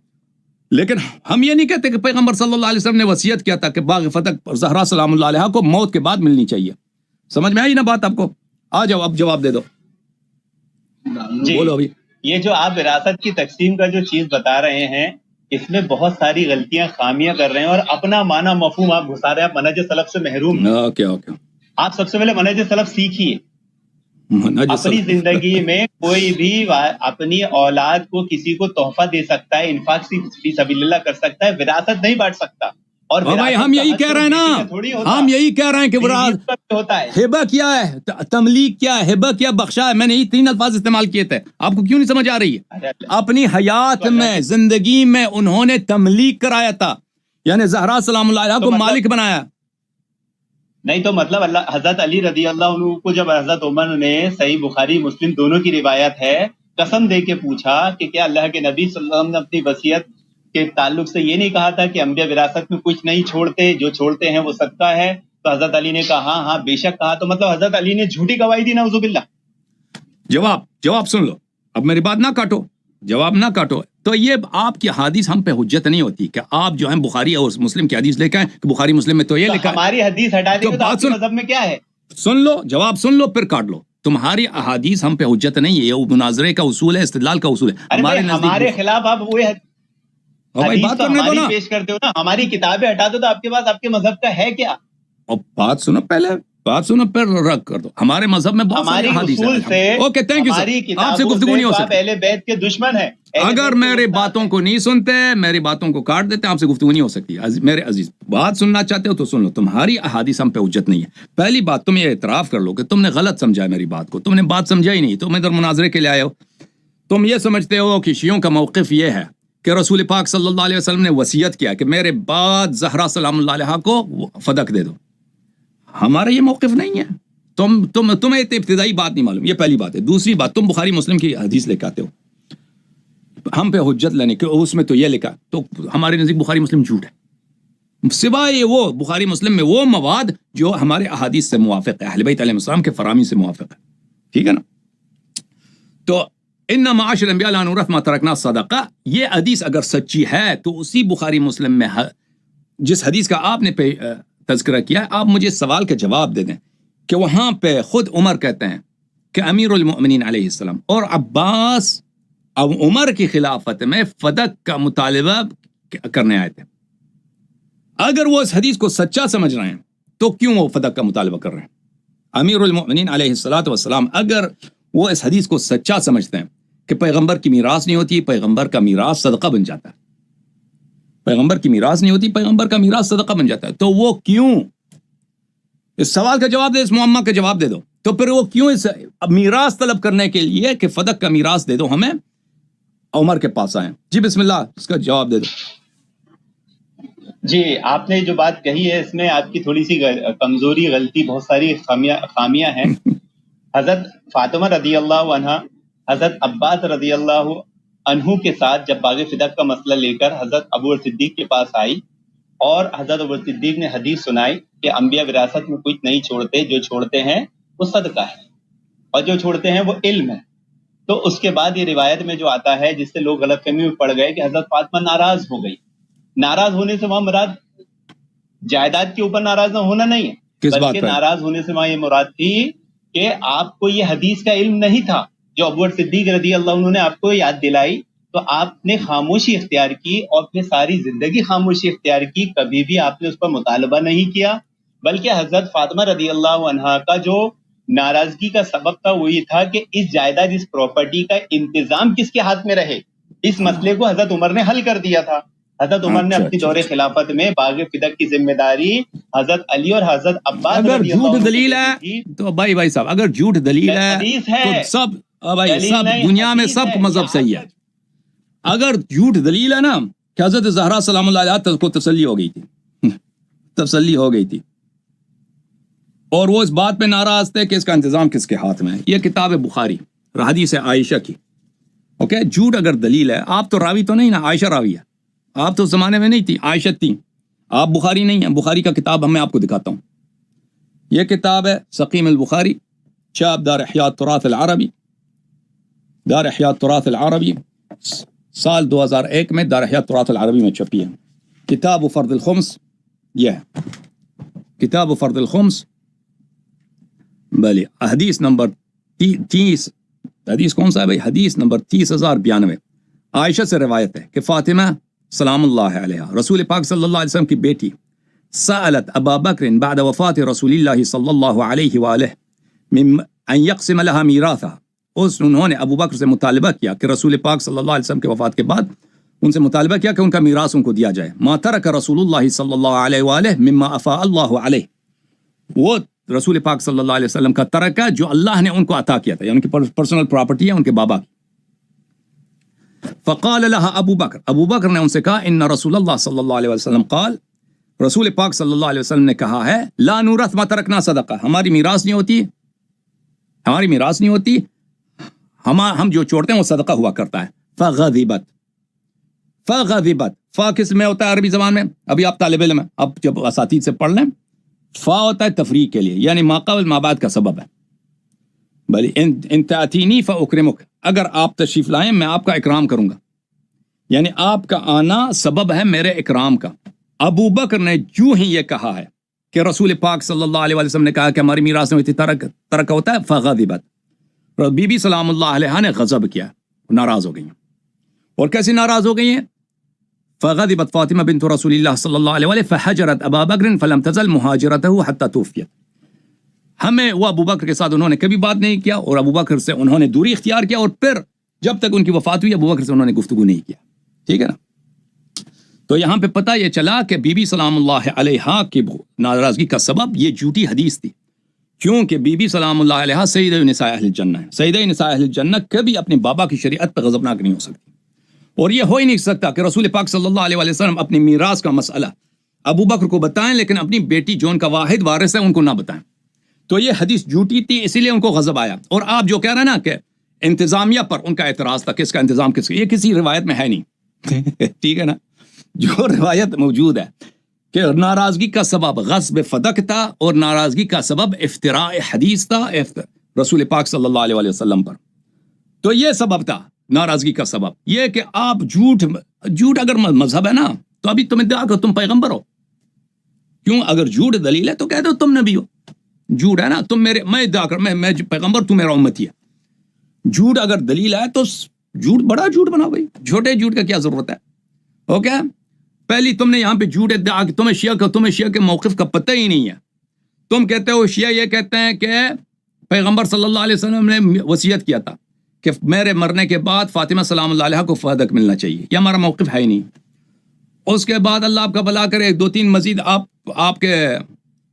لیکن ہم یہ نہیں کہتے کہ پیغمبر صلی اللہ علیہ وسلم نے وصیت کیا تھا کہ باغ فتح زہرا سلام اللہ علیہ کو موت کے بعد ملنی چاہیے۔ سمجھ میں آئی نا بات آپ کو؟ آ جاؤ اب جواب دے دو، جی، بولو ابھی۔ یہ جو آپ وراثت کی تقسیم کا جو چیز بتا رہے ہیں، اس میں بہت ساری غلطیاں خامیاں کر رہے ہیں اور اپنا معنی مفہوم آپ گھسا رہے ہیں، آپ منہج سلف سے محروم ہیں۔ اوکے آپ سب سے پہلے منہج سلف سیکھیے۔ اپنی زندگی میں کوئی بھی اپنی اولاد کو کسی کو تحفہ دے سکتا ہے، انفاق فی سبیل اللہ کر سکتا ہے، وراثت نہیں بانٹ سکتا۔ اور بھائی ہم یہی کہہ رہے ہیں نا، ہم یہی کہہ رہے ہیں کہ ہوتا ہے ہبہ کیا ہے، تملیک کیا ہے، ہبہ کیا بخشا ہے، میں نے یہ 3 الفاظ استعمال کیے تھے، آپ کو کیوں نہیں سمجھ آ رہی ہے؟ اپنی حیات میں، زندگی میں انہوں نے تملیک کرایا تھا، یعنی زہرا سلام اللہ علیہ کو مالک بنایا۔ نہیں تو مطلب اللہ حضرت علی رضی اللہ عنہ کو جب حضرت عمر نے، صحیح بخاری مسلم دونوں کی روایت ہے، قسم دے کے پوچھا کہ کیا اللہ کے نبی صلی اللہ علیہ وسلم نے اپنی وصیت کے تعلق سے یہ نہیں کہا تھا کہ انبیاء وراثت میں کچھ نہیں چھوڑتے، جو چھوڑتے ہیں وہ صدقہ ہے؟ تو حضرت علی نے کہا ہاں بے شک کہا، تو مطلب حضرت علی نے جھوٹی گواہی دی، نعوذ باللہ۔ جواب سن لو، اب میری بات نہ کاٹو، جواب نہ کاٹو۔ تو یہ آپ کی حدیث ہم پہ حجت نہیں ہوتی کہ آپ جو ہیں بخاری اور مسلم کی حدیث لے کے آئیں کہ بخاری مسلم میں تو یہ لکھا ہے، ہماری حدیث ہٹا دیں گے تو آپ کے مذہب میں کیا ہے؟ سن لو، جواب سن لو پھر کاٹ لو۔ تمہاری احادیث ہم پہ حجت نہیں ہے، یہ مناظرے کا اصول ہے، استدلال کا اصول ہے ہمارے خلاف آپ وہ حدیث تو ہماری پیش کرتے ہو نا، ہماری کتابیں ہٹا دو تو آپ کے پاس آپ کے مذہب کا ہے کیا؟ بات سنو پہلے، بات سنو پھر رد کر دو۔ ہمارے مذہب میں بہت ساری حدیث ہیں۔ اوکے تھینک یو سر، آپ سے گفتگو نہیں ہو سکتی، اہل بیت کے دشمن ہیں۔ اگر میری باتوں کو نہیں سنتے، میری باتوں کو کاٹ دیتے، آپ سے گفتگو نہیں ہو سکتی۔ میرے عزیز، بات سننا چاہتے ہو تو سن لو، تمہاری احادیث ہم پہ حجت نہیں ہے۔ پہلی بات تم یہ اعتراف کر لو کہ تم نے غلط سمجھا میری بات کو، تم نے بات سمجھا ہی نہیں، تم ادھر مناظرے کے لیے آئے ہو۔ تم یہ سمجھتے ہو کہ شیعوں کا موقف یہ ہے کہ رسول پاک صلی اللہ علیہ وسلم نے وصیت کیا کہ میرے بعد زہرا سلام اللہ علیہ کو فدق دے دو۔ ہمارا یہ موقف نہیں ہے، تمہیں ابتدائی بات نہیں معلوم، یہ پہلی بات ہے۔ دوسری بات، تم بخاری مسلم کی حدیث لے کے آتے ہو ہم پہ حجت لینے کہ اس میں تو یہ لکھا، تو ہمارے نزدیک بخاری مسلم جھوٹ ہے، سوائے وہ بخاری مسلم میں وہ مواد جو ہمارے احادیث سے موافق ہے، اہل بیت علیہ السلام کے فرامی سے موافق ہے، ٹھیک ہے نا۔ تو ان معاشر الانبیاء لا نورث ما ترکنا صدقہ، یہ حدیث اگر سچی ہے تو اسی بخاری مسلم میں جس حدیث کا آپ نے تذکرہ کیا ہے، آپ مجھے سوال کا جواب دے دیں کہ وہاں پہ خود عمر کہتے ہیں کہ امیر المؤمنین علیہ السلام اور عباس اب عمر کی خلافت میں فدق کا مطالبہ کرنے آئے تھے، اگر وہ اس حدیث کو سچا سمجھ رہے ہیں تو کیوں وہ فدق کا مطالبہ کر رہے ہیں؟ امیر المؤمنین علیہ الصلوۃ والسلام اگر وہ اس حدیث کو سچا سمجھتے ہیں کہ پیغمبر کی میراث نہیں ہوتی، پیغمبر کا میراث صدقہ بن جاتا ہے، پیغمبر کی میراث نہیں ہوتی، پیغمبر کا میراث صدقہ بن جاتا ہے، تو وہ کیوں، اس سوال کا جواب دے، اس معمہ کا جواب دے دو، تو پھر وہ کیوں اس میراث طلب کرنے کے لیے کہ فدق کا میراث دے دو ہمیں، عمر کے پاس آئیں؟ جی بسم اللہ، اس کا جواب دے دو۔ جی، آپ نے جو بات کہی ہے اس میں آپ کی تھوڑی سی کمزوری، غلطی، بہت ساری خامیاں ہیں۔ حضرت فاطمہ رضی اللہ عنہ حضرت عباس رضی اللہ عنہ کے ساتھ جب باغ فدق کا مسئلہ لے کر حضرت ابو بکر صدیق کے پاس آئی اور حضرت ابو بکر صدیق نے حدیث سنائی کہ انبیاء وراثت میں کچھ نہیں چھوڑتے، جو چھوڑتے ہیں وہ صدقہ ہے اور جو چھوڑتے ہیں وہ علم ہے، تو اس کے بعد یہ روایت میں جو آتا ہے جس سے لوگ غلط فہمی میں پڑ گئے کہ حضرت فاطمہ ناراض ہو گئی۔ ناراض ہونے سے وہاں مراد جائیداد کے اوپر ناراض نہ ہونا نہیں ہے، بلکہ ناراض ہونے سے وہاں یہ مراد تھی کہ آپ کو یہ حدیث کا علم نہیں تھا جو ابو بکر صدیق رضی اللہ عنہ نے آپ کو یاد دلائی، تو آپ نے خاموشی اختیار کی اور پھر ساری زندگی خاموشی اختیار کی، کبھی بھی آپ نے اس پر مطالبہ نہیں کیا، بلکہ حضرت فاطمہ رضی اللہ عنہا کا جو ناراضگی کا سبب تھا وہ یہ تھا کہ اس جائیداد، اس پراپرٹی کا انتظام کس کے ہاتھ میں رہے۔ اس مسئلے کو حضرت عمر نے حل کر دیا تھا۔ حضرت عمر نے اپنی دور خلافت میں باغ فدق کی ذمہ داری حضرت علی اور حضرت عباس اگر رضی اللہ جھوٹ عنہ دلیل ہے تو بھائی صاحب، اگر جھوٹ دلیل ہے تو سب بھائی سب دنیا میں سب مذہب صحیح ہے۔ اگر جھوٹ دلیل ہے نا کہ حضرت زہرا سلام اللہ علیہا کو تسلی ہو گئی تھی، تسلی ہو گئی تھی، اور وہ اس بات پہ ناراض تھے کہ اس کا انتظام کس کے ہاتھ میں ہے۔ یہ کتاب بخاری حدیث عائشہ کی، اوکے، جھوٹ اگر دلیل ہے، آپ تو راوی تو نہیں نا، عائشہ راوی ہے، آپ تو اس زمانے میں نہیں تھی، عائشہ تھی، آپ بخاری نہیں ہیں۔ بخاری کا کتاب میں آپ کو دکھاتا ہوں، یہ کتاب ہے سقیم البخاری، چاپ دار احیاء التراث العربی، دار احیاء التراث العربی، سال 2001 میں دار احیاء التراث العربی میں چھپی ہے۔ کتاب فرض الخمس، یہ ہے کتاب فرض الخمس، بلی حدیث نمبر 30، حدیث کون سا ہے بھائی؟ حدیث نمبر 30,092، عائشہ سے روایت ہے کہ فاطمہ سلام اللہ علیہ، رسول پاک صلی اللہ علیہ وسلم کی بیٹی، سألت ابا بکر بعد وفات رسول اللہ صلی اللہ علیہ وآلہ ان یقسم لها میراثها، انہوں نے ابو بکر سے مطالبہ کیا کہ رسول پاک صلی اللہ علیہ وسلم کے وفات کے بعد ان سے مطالبہ کیا کہ ان کا میراث ان کو دیا جائے۔ ما ترک رسول اللہ صلی اللہ علیہ وآلہ مما افاء اللہ علیہ، وہ رسول پاک صلی اللہ علیہ وسلم کا ترکہ جو اللہ نے ان کو عطا کیا تھا، یعنی ان کی پرسنل پراپرٹی ہے ان کے بابا کی۔ فقال لها ابو بکر، ابو بکر نے ان سے کہا ان رسول اللہ صلی اللہ علیہ وسلم قال، رسول پاک صلی اللہ علیہ وسلم نے کہا ہے لا نورث ما ترکنا صدقہ، ہماری میراث نہیں ہوتی، ہماری میراث نہیں ہوتی، ہم جو چھوڑتے ہیں وہ صدقہ ہوا کرتا ہے۔ فغضبت، فغضبت، فا کس میں ہوتا ہے عربی زبان میں؟ ابھی آپ طالب علم ہیں، اب جب اساتید سے پڑھ لیں، فا ہوتا ہے تفریق کے لیے، یعنی ما قبل ما بعد کا سبب ہے۔ بلی ان تأتینی فاکرمک، اگر آپ تشریف لائیں میں آپ کا اکرام کروں گا، یعنی آپ کا آنا سبب ہے میرے اکرام کا۔ ابو بکر نے جو ہی یہ کہا ہے کہ رسول پاک صلی اللہ علیہ وسلم نے کہا کہ ہماری میراث میں ترک ہوتا ہے، فغضبت، بی بی سلام اللہ علیہ نے غضب کیا، ناراض ہو گئی ہیں۔ اور کیسے ناراض ہو گئی ہیں؟ فغضبت فاطمہ بنت رسول اللہ صلی اللہ علیہ وآلہ فحجرت ابا بکر فلم تزل مہاجرته حتی توفیت، ہمیں وہ ابو بکر کے ساتھ انہوں نے کبھی بات نہیں کیا اور ابو بکر سے انہوں نے دوری اختیار کیا، اور پھر جب تک ان کی وفات ہوئی ابو بکر سے انہوں نے گفتگو نہیں کیا، ٹھیک ہے نا۔ تو یہاں پہ پتہ یہ چلا کہ بی بی سلام اللہ علیہا کی ناراضگی کا سبب یہ جھوٹی حدیث تھی، کیونکہ بی بی سلام اللہ علیہا سیدہ نساء اہل الجنہ ہے، سیدہ نساء اہل الجنہ کبھی اپنے بابا کی شریعت پہ غضبناک نہیں ہو سکتی، اور یہ ہو ہی نہیں سکتا کہ رسول پاک صلی اللہ علیہ وسلم اپنی میراث کا مسئلہ ابو بکر کو بتائیں لیکن اپنی بیٹی جو ان کا واحد وارث ہے ان کو نہ بتائیں۔ تو یہ حدیث جھوٹی تھی، اسی لیے ان کو غضب آیا۔ اور آپ جو کہہ رہے ہیں نا کہ انتظامیہ پر ان کا اعتراض تھا، کس کا انتظام کس کا، یہ کسی روایت میں ہے نہیں، ٹھیک ہے نا۔ جو روایت موجود ہے کہ ناراضگی کا سبب غصب فدق تھا اور ناراضگی کا سبب افتراء حدیث تھا رسول پاک صلی اللہ علیہ وسلم پر، تو یہ سبب تھا ناراضگی کا سبب یہ کہ آپ جھوٹ اگر مذہب ہے نا تو ابھی تمہیں دعا کہ تم پیغمبر ہو، کیوں؟ اگر جھوٹ دلیل ہے تو کہہ دو تم نبی ہو، جھوٹ ہے نا تم میرے، میں دعا کر میں پیغمبر، تو میرا امتی ہے۔ جھوٹ اگر دلیل ہے تو جھوٹ بڑا جھوٹ بناؤ بھائی، چھوٹے جھوٹ کا کیا ضرورت ہے؟ اوکے، پہلی تم نے یہاں پہ جھوٹ ادعا کہ تمہیں شیعہ کے موقف کا پتہ ہی نہیں ہے. تم کہتے ہو شیعہ یہ کہتے ہیں کہ پیغمبر صلی اللہ علیہ وسلم نے وصیت کیا تھا کہ میرے مرنے کے بعد فاطمہ سلام اللہ علیہ کو فدق ملنا چاہیے. یہ ہمارا موقف ہے ہی نہیں. اس کے بعد اللہ آپ کا بھلا کرے 2-3 مزید آپ کے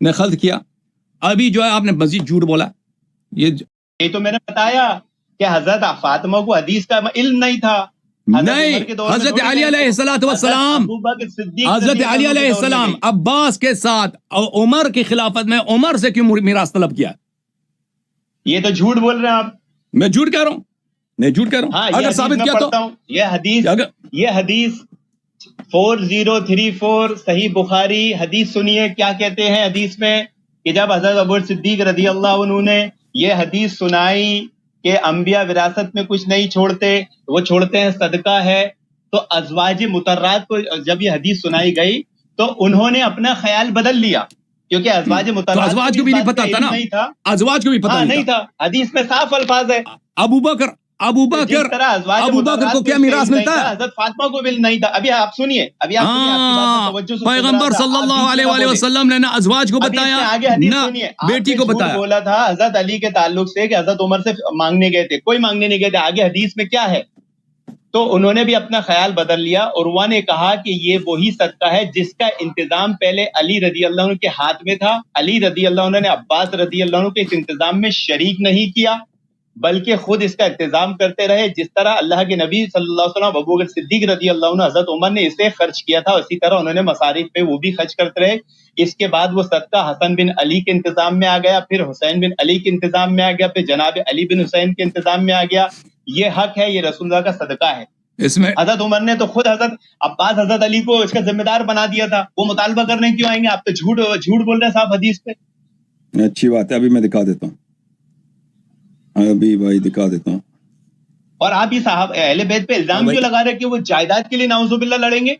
نے خلط کیا. ابھی جو ہے آپ نے مزید جھوٹ بولا. یہ تو میں نے بتایا کہ حضرت فاطمہ کو حدیث کا علم نہیں تھا. نہیں, حضرت علی علیہ السلام حضرت علی علیہ السلام عباس کے ساتھ عمر کی خلافت میں عمر سے کیوں میراث طلب کیا؟ یہ تو جھوٹ بول رہے ہیں آپ. میں جھوٹ کہہ رہا ہوں. اگر ثابت کیا تو یہ حدیث 4034 صحیح بخاری حدیث سنیے کیا کہتے ہیں حدیث میں کہ جب حضرت ابوبکر صدیق رضی اللہ عنہ نے یہ حدیث سنائی کہ انبیاء وراثت میں کچھ نہیں چھوڑتے، وہ چھوڑتے ہیں صدقہ ہے، تو ازواج مطہرات کو جب یہ حدیث سنائی گئی تو انہوں نے اپنا خیال بدل لیا، کیونکہ ازواج مطہرات ازواج کو بھی نہیں پتا تھا نا، ازواج کو بھی پتا نہیں تھا. حدیث میں صاف الفاظ ہے. ابو بکر کو کیا میراث ملتا ہے؟ حضرت فاطمہ کو بھی نہیں تھا. ابھی آپ سنیے، پیغمبر صلی اللہ علیہ وسلم نے نہ ازواج کو بتایا نہ بیٹی کو بتایا. بولا تھا حضرت علی کے تعلق سے کہ حضرت عمر سے مانگنے گئے تھے، کوئی مانگنے نہیں گئے تھے. آگے حدیث میں کیا ہے؟ تو انہوں نے بھی اپنا خیال بدل لیا. عروہ نے کہا کہ یہ وہی صدقہ ہے جس کا انتظام پہلے علی رضی اللہ عنہ کے ہاتھ میں تھا. علی رضی اللہ عنہ نے عباس رضی اللہ عنہ کے اس انتظام میں شریک نہیں کیا بلکہ خود اس کا انتظام کرتے رہے. جس طرح اللہ کے نبی صلی اللہ علیہ وسلم ابوبکر صدیق رضی اللہ عنہ حضرت عمر نے اسے خرچ کیا تھا، اسی طرح انہوں نے مصارف پہ وہ بھی خرچ کرتے رہے. اس کے بعد وہ صدقہ حسن بن علی کے انتظام میں آ گیا، پھر حسین بن علی کے انتظام میں آ گیا، پھر جناب علی بن حسین کے انتظام میں آ گیا. یہ حق ہے، یہ رسول اللہ کا صدقہ ہے. اس میں حضرت عمر نے تو خود حضرت عباس حضرت علی کو اس کا ذمہ دار بنا دیا تھا. وہ مطالبہ کرنے کیوں آئیں گے؟ آپ تو جھوٹ بول رہے ہیں صاحب حدیث پہ. اچھی بات ہے، ابھی میں دکھا دیتا ہوں، ابھی بھائی دکھا دیتا ہوں. اور آپ ہی صاحب اہل بیت پہ الزام کیوں لگا رہے کہ وہ جائیداد کے لیے نعوذ باللہ لڑیں گے؟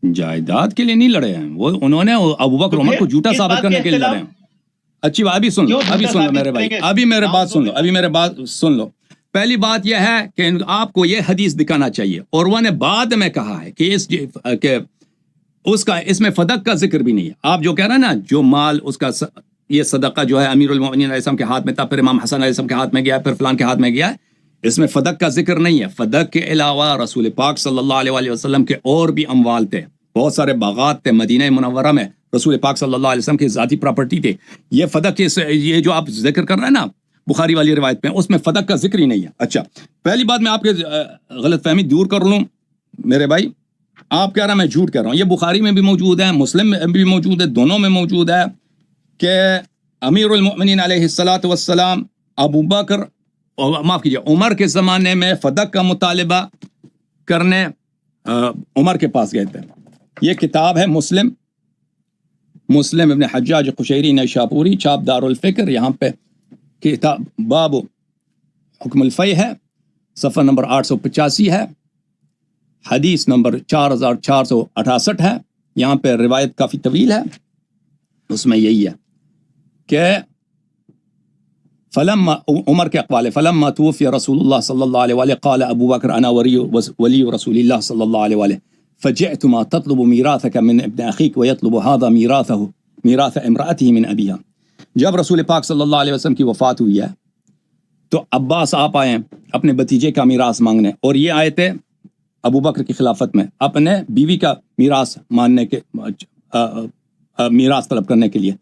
جائیداد کے لیے نہیں لڑے ہیں وہ، انہوں نے ابوبکر عمر کو جھوٹا ثابت کرنے کے لیے لڑے ہیں. اچھی بات، ابھی سن لو میرے بھائی، ابھی میرے بات سن لو. پہلی بات یہ ہے کہ آپ کو یہ حدیث دکھانا چاہیے. اور وہ نے بعد میں کہا ہے کہ اس میں فدق کا ذکر بھی نہیں ہے. آپ جو کہہ رہے ہیں نا، جو مال اس کا یہ صدقہ جو ہے امیر المؤمنین علیہ السلام کے ہاتھ میں تھا، پھر امام حسن علیہ السلام کے ہاتھ میں گیا، پھر فلان کے ہاتھ میں گیا، اس میں فدق کا ذکر نہیں ہے. فدق کے علاوہ رسول پاک صلی اللہ علیہ وسلم کے اور بھی اموال تھے، بہت سارے باغات تھے مدینہ منورہ میں، رسول پاک صلی اللہ علیہ وسلم کی ذاتی پراپرٹی تھے. یہ فدق یہ جو آپ ذکر کر رہے ہیں نا بخاری والی روایت میں، اس میں فدق کا ذکر ہی نہیں ہے. اچھا، پہلی بات میں آپ کے غلط فہمی دور کر لوں میرے بھائی. آپ کہہ رہے ہیں میں جھوٹ کہہ رہا ہوں، یہ بخاری میں بھی موجود ہے، مسلم میں بھی موجود ہے، دونوں میں موجود ہے کہ امیر المؤمنین علیہ الصلوۃ والسلام ابو بکر، معاف کیجیے، عمر کے زمانے میں فدق کا مطالبہ کرنے عمر کے پاس گئے تھے. یہ کتاب ہے مسلم ابن حجاج قشیری نیشاپوری، چھاپ دار الفکر. یہاں پہ کتاب باب حکم الفی ہے، صفحہ نمبر 885 ہے، حدیث نمبر 4468 ہے. یہاں پہ روایت کافی طویل ہے، اس میں یہی ہے کہ فلما عمر کے اقوال فلما توفی رسول اللہ صلی اللہ علیہ وآلہ قال ابو بکر انا ولی رسول اللہ صلی اللہ علیہ وآلہ فجئتما تطلب میراثک من ابن اخیک ویطلب هذا میراث امرأته من ابیها. جب رسول پاک صلی اللہ علیہ وسلم کی وفات ہوئی ہے تو عباس آپ آئے اپنے بتیجے کا میراث مانگنے، اور یہ آئے تھے ابو بکر کی خلافت میں اپنے بیوی کا میراث ماننے کے میراث طلب کرنے کے لیے.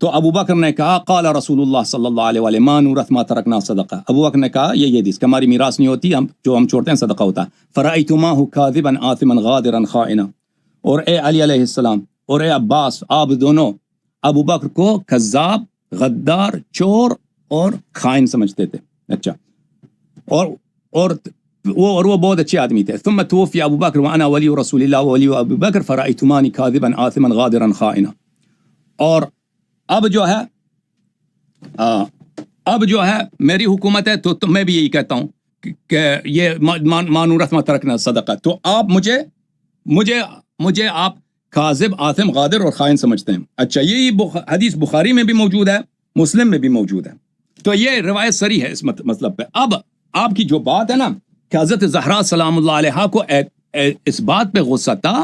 تو ابو بکر نے کہا قال رسول اللہ صلی اللہ علیہ وآلہ ما نورث ما ترکنا صدقہ. ابو بکر نے کہا یہ حدیث کہ ہماری میراث نہیں ہوتی، جو ہم چھوڑتے ہیں صدقہ ہوتا ہے. فرأیتماہ کاذبا آثما غادرا خائنا. اور اے علی علیہ السلام اور اے عباس، آپ دونوں ابو بکر کو کذاب، غدار، چور اور خائن سمجھتے تھے. اچھا، اور وہ بہت اچھے آدمی تھے. ثم توفی ابو بکر وانا ولی رسول اللہ ولی ابو بکر فرأیتمانی کاذبا آثما غادرا خائنا. اور اب جو ہے میری حکومت ہے تو میں بھی یہی کہتا ہوں کہ یہ مانورث ما ترکنا صدقہ. تو آپ مجھے آپ کاذب، آثم، غادر اور خائن سمجھتے ہیں. اچھا، یہی حدیث بخاری میں بھی موجود ہے، مسلم میں بھی موجود ہے. تو یہ روایت سری ہے اس مطلب پہ. اب آپ کی جو بات ہے نا کہ حضرت زہرا سلام اللہ علیہا کو اس بات پہ غصہ تھا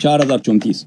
4034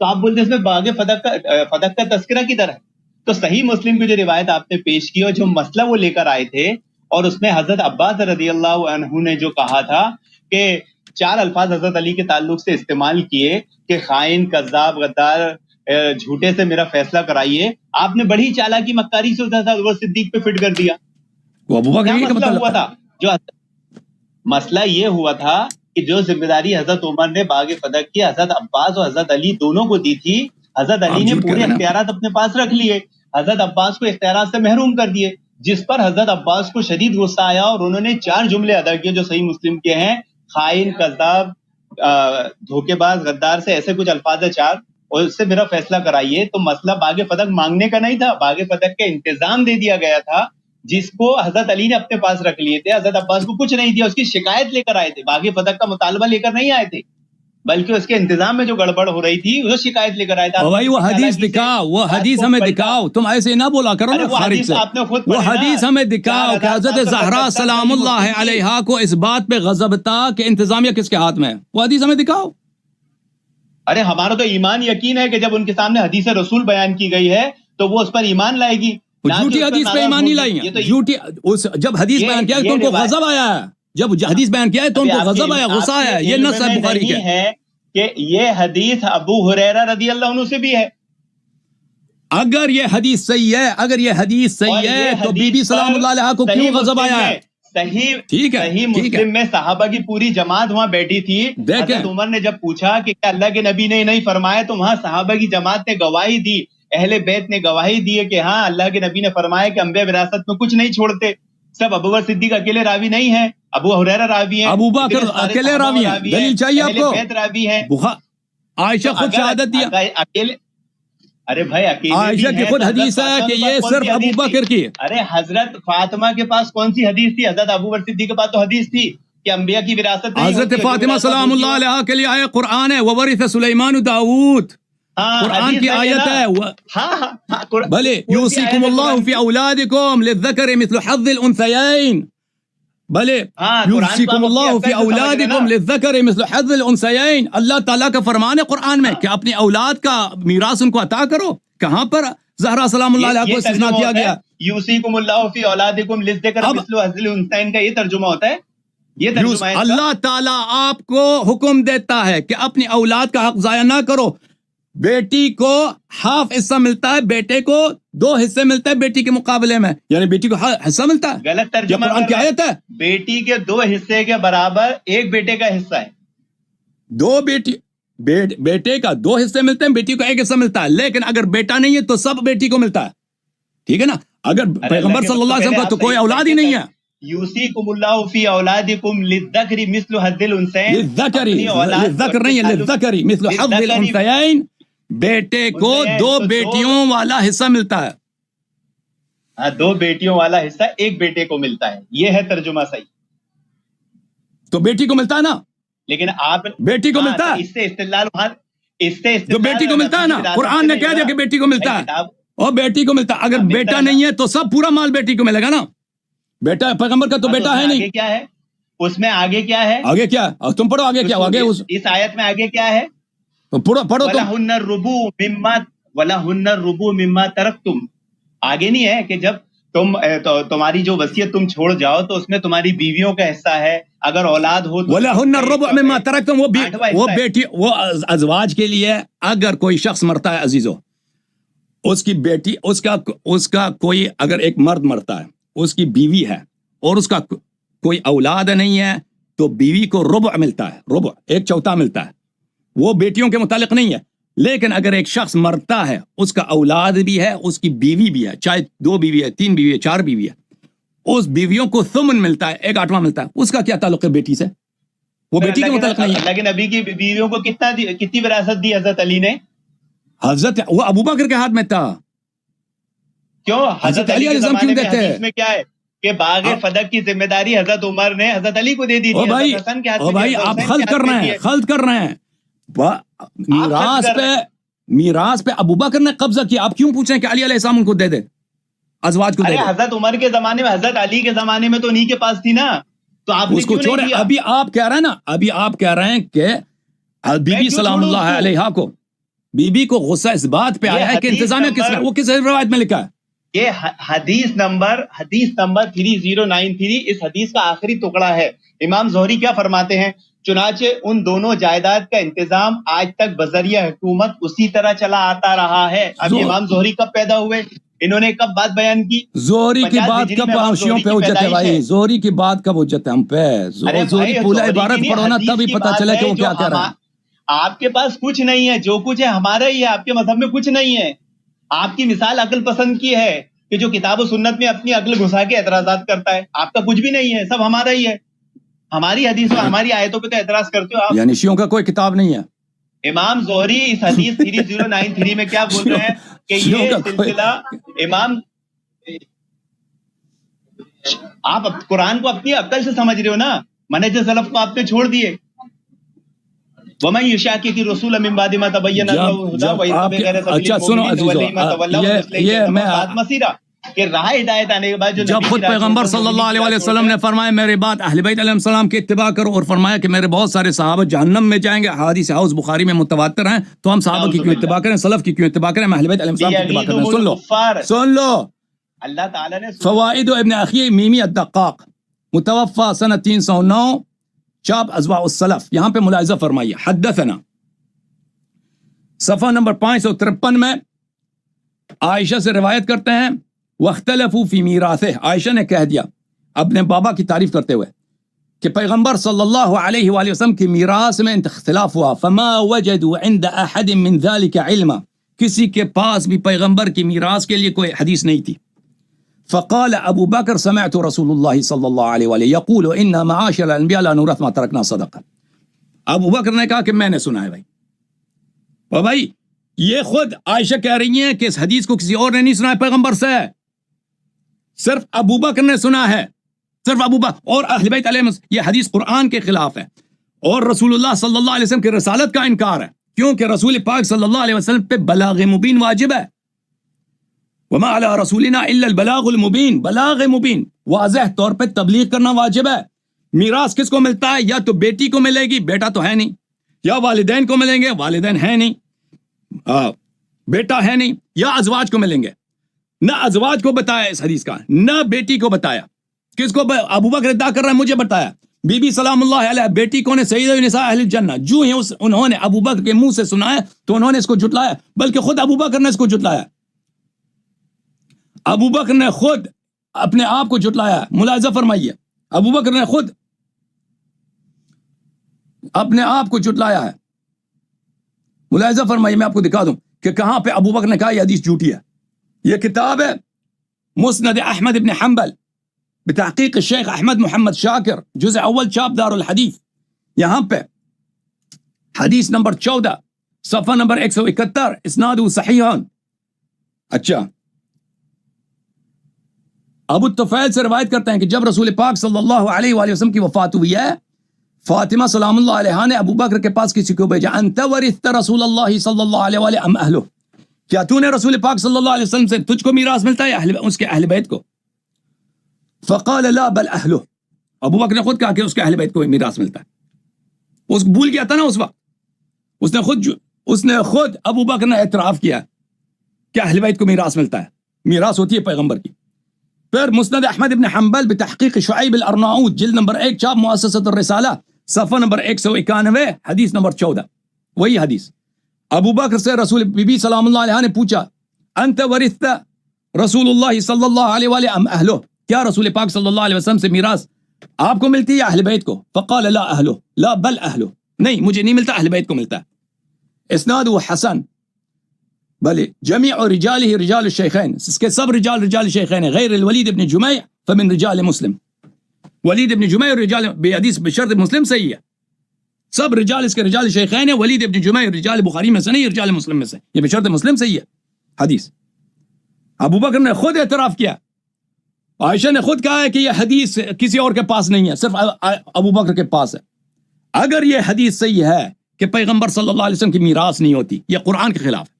تو آپ بولتے ہیں اس میں باغ فتح کا تذکرہ کدھر ہے؟ تو صحیح مسلم کی جو روایت آپ نے پیش کی اور جو مسئلہ وہ لے کر آئے تھے، اور اس میں حضرت عباس رضی اللہ عنہ نے جو کہا تھا کہ 4 الفاظ حضرت علی کے تعلق سے استعمال کیے کہ خائن، کذاب، غدار، جھوٹے سے میرا فیصلہ کرائیے، آپ نے بڑی چالاکی مکاری سے حضرت صدیق پہ فٹ کر دیا. وہ ابو بکر کیا مسئلہ ہوا تھا؟ جو مسئلہ یہ ہوا تھا کہ جو ذمہ داری حضرت عمر نے باغ فتح کی حضرت عباس اور حضرت علی دونوں کو دی تھی، حضرت علی نے پورے اختیارات اپنے پاس رکھ لیے، حضرت عباس کو اختیارات سے محروم کر دیے، جس پر حضرت عباس کو شدید غصہ آیا اور انہوں نے 4 جملے ادا کیے جو صحیح مسلم کے ہیں، خائن، کذاب، دھوکے باز، غدار سے ایسے کچھ الفاظ ہے 4، اور اس سے میرا فیصلہ کرائیے. تو مسئلہ باغ فتح مانگنے کا نہیں تھا، باغ فتح کا انتظام دے دیا گیا تھا جس کو حضرت علی نے اپنے پاس رکھ لیے تھے. حضرت عباس کو کچھ نہیں دیا، اس کی شکایت لے کر آئے تھے، باغ فتح کا مطالبہ لے کر نہیں آئے تھے، بلکہ اس کے انتظام میں جو گڑبڑ ہو رہی تھی وہ شکایت لے کر آئے تھے. بھائی وہ حدیث دکھاؤ، وہ حدیث ہمیں دکھاؤ، تم ایسے نہ بولا کرو نا خارج سے. وہ حدیث ہمیں دکھاؤ کہ حضرت زہرا سلام اللہ علیہا کو اس بات پہ غضب تھا کہ انتظامیہ کس کے ہاتھ میں ہے، وہ حدیث ہمیں دکھاؤ. ارے ہمارا تو ایمان یقین ہے کہ جب ان کے سامنے حدیث رسول بیان کی گئی ہے تو وہ اس پر ایمان لائے گی. جھوٹی حدیث پہ ایمان نہیں لائی ہیں، جھوٹی جب حدیث بیان کیا ہے تو ان کو غضب آیا ہے، جب حدیث بیان کیا ہے تو ان کو غضب آیا، غصہ آیا. یہ نص ہے بخاری کا ہے کہ یہ حدیث ابو ہریرہ رضی اللہ عنہ سے بھی ہے. اگر یہ حدیث صحیح ہے، اگر یہ حدیث صحیح ہے تو بی بی سلام اللہ علیہا کو کیوں غضب آیا ہے؟ صحیح مسلم میں صحابہ کی پوری جماعت وہاں بیٹھی تھی. حضرت عمر نے جب پوچھا کہ کیا اللہ کے نبی نے نہیں فرمایا، تو وہاں صحابہ کی جماعت نے گواہی دی، اہل بیت نے گواہی دی کہ ہاں اللہ کے نبی نے فرمایا کہ انبیاء وراثت میں کچھ نہیں چھوڑتے. سب ابو بکر صدیق اکیلے راوی نہیں ہیں، ابو ہریرہ راوی ہیں، ابو بکر اکیلے راوی ہیں، دلیل چاہیے آپ کو؟ بیت راوی ہیں، عائشہ خود شہادت دیا. اکیلے، ارے بھائی اکیلے عائشہ کی خود حدیث ہے کہ یہ صرف ابو بکر کی. ارے حضرت فاطمہ کے پاس کون سی حدیث تھی؟ حضرت ابو بکر صدیق کے پاس تو حدیث تھی کہ انبیاء کی وراثت نہیں. حضرت فاطمہ سلام اللہ علیہا کے لیے آیا قرآن ہے، وورث سلیمان داؤد، قرآن کی آیت ہے. بھلے یوصیکم اللہ فی اولادکم للذکر مثل حظ الانثیین، بھلے یوصیکم اللہ فی اولادکم للذکر مثل حظ الانثیین. اللہ تعالیٰ کا فرمان ہے قرآن میں کہ اپنی اولاد کا میراث ان کو عطا کرو. کہاں پر زہرا سلام اللہ علیہ کو استثناء کیا گیا؟ یوصیکم اللہ فی اولادکم للذکر مثل حظ الانثیین کا یہ ترجمہ ہوتا ہے. یہ ترجمہ ہے اللہ تعالیٰ آپ کو حکم دیتا ہے کہ اپنی اولاد کا حق ضائع نہ کرو. بیٹی کو ہاف حصہ ملتا ہے، بیٹے کو 2 حصے ملتا ہے بیٹی کے مقابلے میں، یعنی بیٹی کو حصہ ملتا ہے. غلط ترجمہ قرآن کی آیت ہے. بیٹی کے 2 حصے کے برابر ایک بیٹے کا حصہ ہے. 2 بیٹے کا 2 حصے ملتے ہیں، بیٹی کو 1 حصہ ملتا ہے. لیکن اگر بیٹا نہیں ہے تو سب بیٹی کو ملتا ہے. ٹھیک ہے نا؟ اگر پیغمبر صلی اللہ علیہ وسلم کا تو کوئی اولاد ہی نہیں ہے. یوصیکم اللہ فی اولادکم للذکر مثل حظ الانثیین، للذکر نہیں ہے، للذکر مثل حظ الانثیین. بیٹے کو 2 بیٹیوں والا حصہ ملتا ہے. 2 بیٹیوں والا حصہ ایک بیٹے کو ملتا ہے. یہ ہے ترجمہ صحیح. تو بیٹی کو ملتا ہے نا، لیکن آپ بیٹی کو ملتا ہے، اس سے استدلال جو بیٹی کو ملتا ہے نا، قرآن نے کہہ دیا کہ بیٹی کو ملتا ہے اور بیٹی کو ملتا ہے. اگر بیٹا نہیں ہے تو سب پورا مال بیٹی کو ملے گا نا. بیٹا پیغمبر کا تو بیٹا ہے نہیں. کیا ہے اس میں آگے کیا ہے؟ آگے کیا ہے؟ تم پڑھو آگے کیا آگے اس آیت میں آگے کیا ہے؟ پڑھو وَلَهُنَّ الرُّبُوُ مِمَّا تَرَكْتُمْ. آگے نہیں ہے کہ جب تمہاری جو وصیت تم چھوڑ جاؤ تو اس میں تمہاری بیویوں کا حصہ ہے، اگر اولاد ہو تو وَلَهُنَّ الرُّبُعُ مِمَّا تَرَكْتُمْ. وہ بیٹی، وہ ازواج کے لیے اگر کوئی شخص مرتا ہے عزیزو، اس کی بیٹی، اس کا کوئی اگر ایک مرد مرتا ہے، اس کی بیوی ہے اور اس کا کوئی اولاد نہیں ہے تو بیوی کو ربع ملتا ہے، ربع 1/4 ملتا ہے. وہ بیٹیوں کے متعلق نہیں ہے. لیکن اگر ایک شخص مرتا ہے، اس کا اولاد بھی ہے، اس کی بیوی بھی ہے، چاہے 2 بیوی ہے، 3 بیوی ہے، 4 بیوی ہے، اس بیویوں کو ثمن ملتا ہے، 1/8 ملتا ہے. اس کا کیا تعلق ہے بیٹی سے؟ وہ بیٹی کے متعلق نہیں ہے. اللہ کے نبی کی بیویوں کو کتنی وراثت دی حضرت علی نے؟ حضرت وہ ابو بکر کے ہاتھ میں تھا. کیوں؟ حضرت علی کے زمانے میں حدیث میں کیا ہے کہ باغ فتح کی ذمہ داری حضرت عمر نے حضرت علی کو دے دی تھی. بھائی آپ خلط کر رہے ہیں. میراث پہ ابو بکر نے قبضہ کیا. آپ کیوں پوچھیں کہ علی علیہ السلام ان کو دے دے، ازواج کو دے دے؟ حضرت عمر کے زمانے میں، حضرت علی کے زمانے میں تو انہی کے پاس تھی نا، تو آپ اس کو چھوڑے. ابھی آپ کہہ رہے ہیں نا، ابھی آپ کہہ رہے ہیں کہ بی بی سلام اللہ علیہا کو، بی بی کو غصہ اس بات پہ آیا ہے کہ انتظامیہ کس نے، وہ کس روایت میں لکھا ہے؟ یہ حدیث نمبر 3093 اس حدیث کا آخری ٹکڑا ہے. امام زہری کیا فرماتے ہیں؟ چنانچہ ان دونوں جائیداد کا انتظام آج تک بذریعہ حکومت اسی طرح چلا آتا رہا ہے. اب امام زہری کب پیدا ہوئے؟ انہوں نے کب بات بیان کی؟ زہری کی بات کب حوثیوں پہ حجت ہے بھائی؟ زہری کی بات کب حجت ہے ہم پہ؟ زہری پورا عبارت پڑھو نا تب ہی پتہ چلے کہ وہ کیا کہہ رہا ہے. آپ کے پاس کچھ نہیں ہے، جو کچھ ہے ہمارا ہی ہے. آپ کے مذہب میں کچھ نہیں ہے. آپ کی مثال عقل پسند کی ہے کہ جو کتاب و سنت میں اپنی عقل گھسا کے اعتراضات کرتا ہے. آپ کا کچھ بھی نہیں ہے، سب ہمارا ہی ہے. ہماری حدیثوں ہماری آیتوں پہ تو اعتراض کرتے ہو آپ. یعنی شیعوں کا کوئی کتاب نہیں ہے. امام زہری اس حدیث 3093 میں کیا بول رہے ہیں کہ یہ سلسلہ امام، آپ قرآن کو اپنی عقل سے سمجھ رہے ہو نا، منہج سلف کو آپ نے چھوڑ دیے. وَمَن يُشَاقِقِ الرَّسُولَ مِن بَعْدِ مَا تَبَيَّنَ لَهُ الْهُدَى وَيَتَّبِعْ غَيْرَ سَبِيلِ الْمُؤْمِنِينَ نُوَلِّهِ مَا تَوَلَّىٰ وَنُصْلِهِ جَهَنَّمَ مَصِيرًا. کہ راہ ہدایت آنے کے بعد جب خود پیغمبر صلی اللہ علیہ وسلم نے فرمایا میرے بعد اہل بیت علیہ السلام کی اتباع کرو، اور فرمایا کہ میرے بہت سارے صحابہ جہنم میں جائیں گے، حدیث حوض بخاری میں متواتر ہیں، تو ہم صحابہ کی کیوں اتباع کریں، سلف کی کیوں اتباع کریں، اہل بیت علیہ السلام کی اتباع کریں. سن لو اللہ تعالیٰ نے فوائد ابن اخی میمی الدقاق متوفى سنہ 309 چاپ ازواء السلف، یہاں پہ ملاحظہ فرمائیے. حدثنا صفحہ نمبر 553 میں عائشہ سے روایت کرتے ہیں واختلفوا فی میراثہ، عائشہ نے کہہ دیا اپنے بابا کی تعریف کرتے ہوئے کہ پیغمبر صلی اللہ علیہ وآلہ وسلم کی میراث میں اختلاف ہوا. فما وجدوا عند احد من ذلك علما، کسی کے پاس بھی پیغمبر کی میراث کے لیے کوئی حدیث نہیں تھی. فقال ابو بکر سمعت رسول اللہ صلی اللہ علیہ وآلہ یقول ان معاشر الانبیاء لا نورث ما ترکنا صدقہ. ابو بکر نے کہا کہ میں نے سنا ہے بھائی. اور بھائی یہ خود عائشہ کہہ رہی ہیں کہ اس حدیث کو کسی اور نے نہیں سنا ہے پیغمبر سے، صرف ابو بکر نے سنا ہے، صرف ابو بکر. اور اہل بیت علیہ السلام، یہ حدیث قرآن کے خلاف ہے اور رسول اللہ صلی اللہ علیہ وسلم کی رسالت کا انکار ہے، کیونکہ رسول پاک صلی اللہ علیہ وسلم پہ بلاغ مبین واجب ہے. وما علی رسولنا الا البلاغ المبین، بلاغ مبین واضح طور پہ تبلیغ کرنا واجب ہے. میراث کس کو ملتا ہے؟ یا تو بیٹی کو ملے گی، بیٹا تو ہے نہیں، یا والدین کو ملیں گے، والدین ہے نہیں، بیٹا ہے نہیں، یا ازواج کو ملیں گے. نہ ازواج کو بتایا اس حدیث کا، نہ بیٹی کو بتایا. کس کو ابو بکر ادعا کر رہا ہے مجھے بتایا. بی بی سلام اللہ علیہ بیٹی کو نے سید النساء اہل الجنہ، جو ہی انہوں نے ابو بکر کے منہ سے سنا ہے تو انہوں نے اس کو جھٹلایا، بلکہ خود ابو بکر نے اس کو جھٹلایا. ابو بکر نے خود اپنے آپ کو جھٹلایا. ملاحظہ فرمائیے، ابو بکر نے خود اپنے آپ کو جھٹلایا ہے. ملاحظہ فرمائیے، میں آپ کو دکھا دوں کہ کہاں پہ ابو بکر نے کہا یہ حدیث جھوٹی ہے. یہ کتاب ہے مسند احمد ابن حنبل بتحقیق الشیخ احمد محمد شاکر، جزء اول چاپ دار الحدیث. یہاں پہ حدیث نمبر 14 صفحہ نمبر 171 اسناد صحیح. اچھا، ابو الطفیل سے روایت کرتے ہیں کہ جب رسول پاک صلی اللہ علیہ وآلہ وسلم کی وفات ہوئی ہے، فاطمہ سلام اللہ علیہا نے ابو بکر کے پاس کسی کو بھیجا. انت ورثت رسول اللہ صلی اللہ علیہ وآلہ ام اہلہ، کیا تو نے رسول پاک صلی اللہ علیہ وسلم سے تجھ کو میراث ملتا ہے یا اس کے اہل بیت کو؟ فقال لا بل اہلہ، ابو بکر نے خود کہا کہ اس کے اہل بیت کو میراث ملتا ہے. اس بھول گیا تھا نا اس وقت، اس نے خود ابو بکر نے اعتراف کیا کہ اہل بیت کو میراث ملتا ہے، میراث ہوتی ہے پیغمبر کی. پھر مسند احمد ابن حنبل بتحقیق شعیب الارناؤوط جلد نمبر 1 چاپ مؤسسۃ الرسالہ صفحہ نمبر 191 حدیث نمبر 14، وہی حدیث. ابو بکر سے رسول بی بی سلام اللہ علیہ نے پوچھا انت ورثت رسول اللہ صلی اللہ علیہ وآلہ ام اہلہ، کیا رسول پاک صلی اللہ علیہ وسلم سے میراث آپ کو ملتی ہے یا اہل بیت کو؟ فقال لا اہلہ لا بل اہلہ، نہیں مجھے نہیں ملتا، اہل بیت کو ملتا ہے. اسناد حسن، بل جميع رجاله رجال الشیخین، اس کے سب رجال الشیخین ہیں، غیر الولید ابن جمیع فمن رجال مسلم. ولید ابن جمیع رجال بے حدیث بشرط مسلم صحیح ہے، سب رجال اس کے رجال شیخین ہیں. ولید ابن جمیع رجال بخاری میں سے نہیں، رجال مسلم میں سے، یہ بشرط مسلم صحیح ہے حدیث. ابو بکر نے خود اعتراف کیا، عائشہ نے خود کہا ہے کہ یہ حدیث کسی اور کے پاس نہیں ہے، صرف ابو بکر کے پاس ہے. اگر یہ حدیث صحیح ہے کہ پیغمبر صلی اللہ علیہ وسلم کی میراث نہیں ہوتی، یہ قرآن کے خلاف ہے،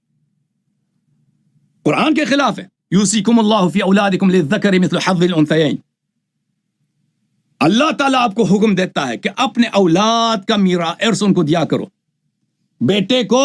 قرآن کے خلاف ہے. یوصیکم اللہ فی اولادکم للذکر مثل حظ الانثیین، اللہ تعالیٰ آپ کو حکم دیتا ہے کہ اپنے اولاد کا میراث ارث ان کو دیا کرو. بیٹے کو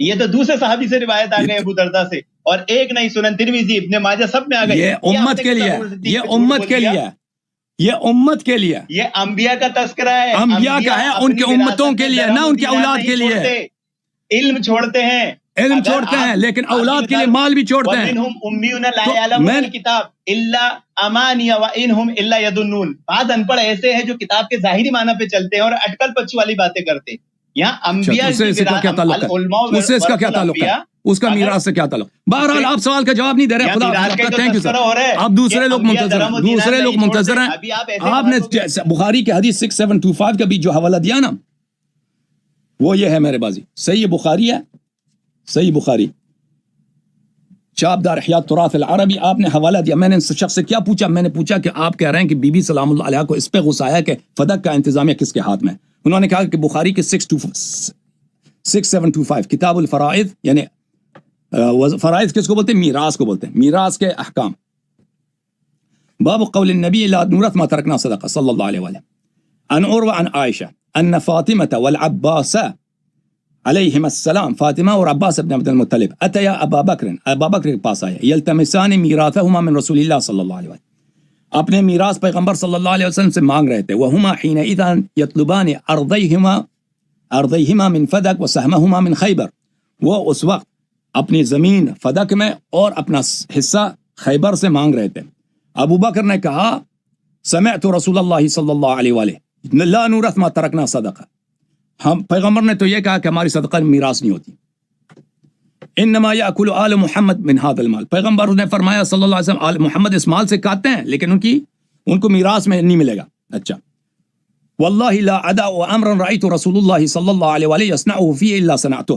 یہ تو دوسرے صحابی سے روایت آ گئے ابو دردہ سے، اور ایک نہیں، سنن ترمذی، ابن ماجہ سب میں آ گئے. یہ امت کے لیے، یہ امت کے لیے، یہ امت کے لیے، یہ انبیاء کا تذکرہ ہے، انبیاء کا ہے، ان کے امتوں کے لیے، نہ ان کی اولاد کے لیے. علم چھوڑتے ہیں، علم چھوڑتے ہیں لیکن اولاد کے لیے مال بھی چھوڑتے ہیں. وَمِنْهُمْ أُمِّيُّونَ لَا يَعْلَمُونَ الْكِتَابَ إِلَّا أَمَانِيَ وَإِنْهُمْ إِلَّا يَظُنُّونَ. بعض ان پڑھ ایسے ہیں جو کتاب کے ظاہری معنی پہ چلتے ہیں اور اٹکل پچی والی باتیں کرتے ہیں. یہاں انبیاء اس سے کیا تعلق ہے؟ اس سے اس کا کیا تعلق ہے؟ اس کا میراث سے کیا تعلق؟ بہرحال آپ سوال کا جواب نہیں دے رہے. خدا تھینک یو سر. آپ دوسرے لوگ منتظر ہیں، دوسرے لوگ منتظر ہیں. آپ نے بخاری کے حدیث 6725 کا بھی جو حوالہ دیا نا، وہ یہ ہے میرے بازی، صحیح بخاری ہے، صحیح بخاری، چاپدار احیاء تراث العربی. آپ نے حوالہ دیا. میں نے اس شخص سے کیا پوچھا؟ میں نے پوچھا کہ آپ کہہ رہے ہیں کہ بی بی سلام اللہ علیہ کو اس پہ غصہ آیا کہ فدق کا انتظامیہ کس کے ہاتھ میں؟ انہوں نے کہا کہ بخاری کے 6725 کتاب الفرائض، یعنی فرائض کس کو بولتے ہیں؟ میراث کو بولتے ہیں، میراث کے احکام. باب قول النبی لا نورث ما ترکنا صدقہ صلی اللہ علیہ وسلم. عن عروہ عن عائشہ ان فاطمة والعباس علیہم السلام، فاطمہ اور عباس ابن عبد المطلب، اتیا ابا بکر کے پاس آئے، یلتمسان میراثہما من رسول اللہ صلی اللہ علیہ وسلم، اپنے میراث پیغمبر صلی اللہ علیہ وسلم سے مانگ رہے تھے. وہما حینئذ یطلبان ارضیہما من فدک وسہمہما من خیبر. وہ اس وقت اپنی زمین فدک میں اور اپنا حصہ خیبر سے مانگ رہے تھے. ابو بکر نے کہا سمعت رسول اللہ صلی اللہ علیہ وآلہ لا نورث ما ترکنا صدقہ، ہم پیغمبر نے تو یہ کہا کہ ہماری صدقہ میراث نہیں ہوتی. انما یاکل آل محمد من هذا المال، پیغمبر نے فرمایا صلی اللہ علیہ وسلم آل محمد اس مال سے کھاتے ہیں لیکن ان کو میراث میں نہیں ملے گا. اچھا، واللہ لا ادع امرا رأیت رسول اللہ صلی اللہ علیہ وآلہ یصنعه فی الا صنعته،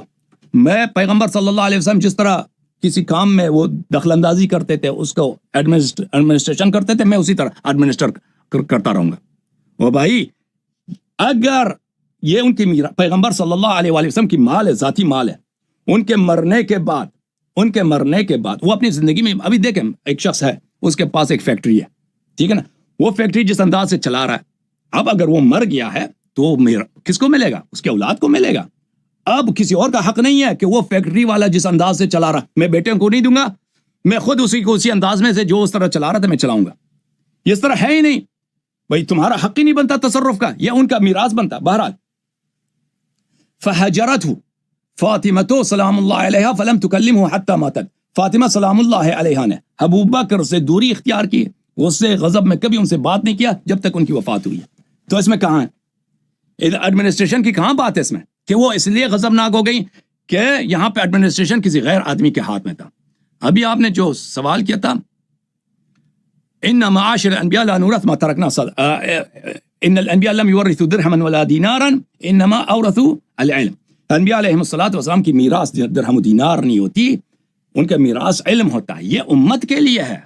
میں پیغمبر صلی اللہ علیہ وسلم جس طرح کسی کام میں وہ دخل اندازی کرتے تھے، اس کو ایڈمنسٹریشن کرتے تھے، میں اسی طرح ایڈمنسٹر کرتا رہوں گا. وہ بھائی اگر یہ ان کی پیغمبر صلی اللہ علیہ وآلہ وسلم کی مال ہے، ذاتی مال ہے، ان کے مرنے کے بعد وہ اپنی زندگی میں، ابھی دیکھیں ایک شخص ہے، اس کے پاس ایک فیکٹری ہے، ٹھیک ہے نا، وہ فیکٹری جس انداز سے چلا رہا ہے، اب اگر وہ مر گیا ہے تو کس کو ملے گا؟ اس کے اولاد کو ملے گا. اب کسی اور کا حق نہیں ہے کہ وہ فیکٹری والا جس انداز سے چلا رہا میں بیٹے کو نہیں دوں گا، میں خود اسی کو اسی انداز میں سے جو اس طرح چلا رہا تھا میں چلاؤں گا. یہ اس طرح ہے ہی نہیں بھائی، تمہارا حق ہی نہیں بنتا تصرف کا، یہ ان کا میراث بنتا. بہرحال فہجرته فاطمہ سلام اللہ علیہ فلم تکلمہ حتی ماتت، فاطمہ سلام اللہ علیہ نے ابو بکر سے دوری اختیار کی، اس سے غضب میں کبھی ان سے بات نہیں کیا جب تک ان کی وفات ہوئی. تو اس میں کہاں ہے ایڈمنسٹریشن کی، کہاں بات ہے اس میں کہ وہ اس لیے غضبناک ہو گئی کہ یہاں پہ ایڈمنسٹریشن کسی غیر آدمی کے ہاتھ میں تھا. ابھی آپ نے جو سوال کیا تھا ان معاشر الانبیاء لا نورث ما ترکنا ان الانبیاء لم یورثوا درہما ولا دینارا انما اورثوا العلم. انبیاء علیہ الصلوۃ والسلام کی میراث درہم و دینار نہیں ہوتی، ان کا میراث علم ہوتا ہے. یہ امت کے لیے ہے،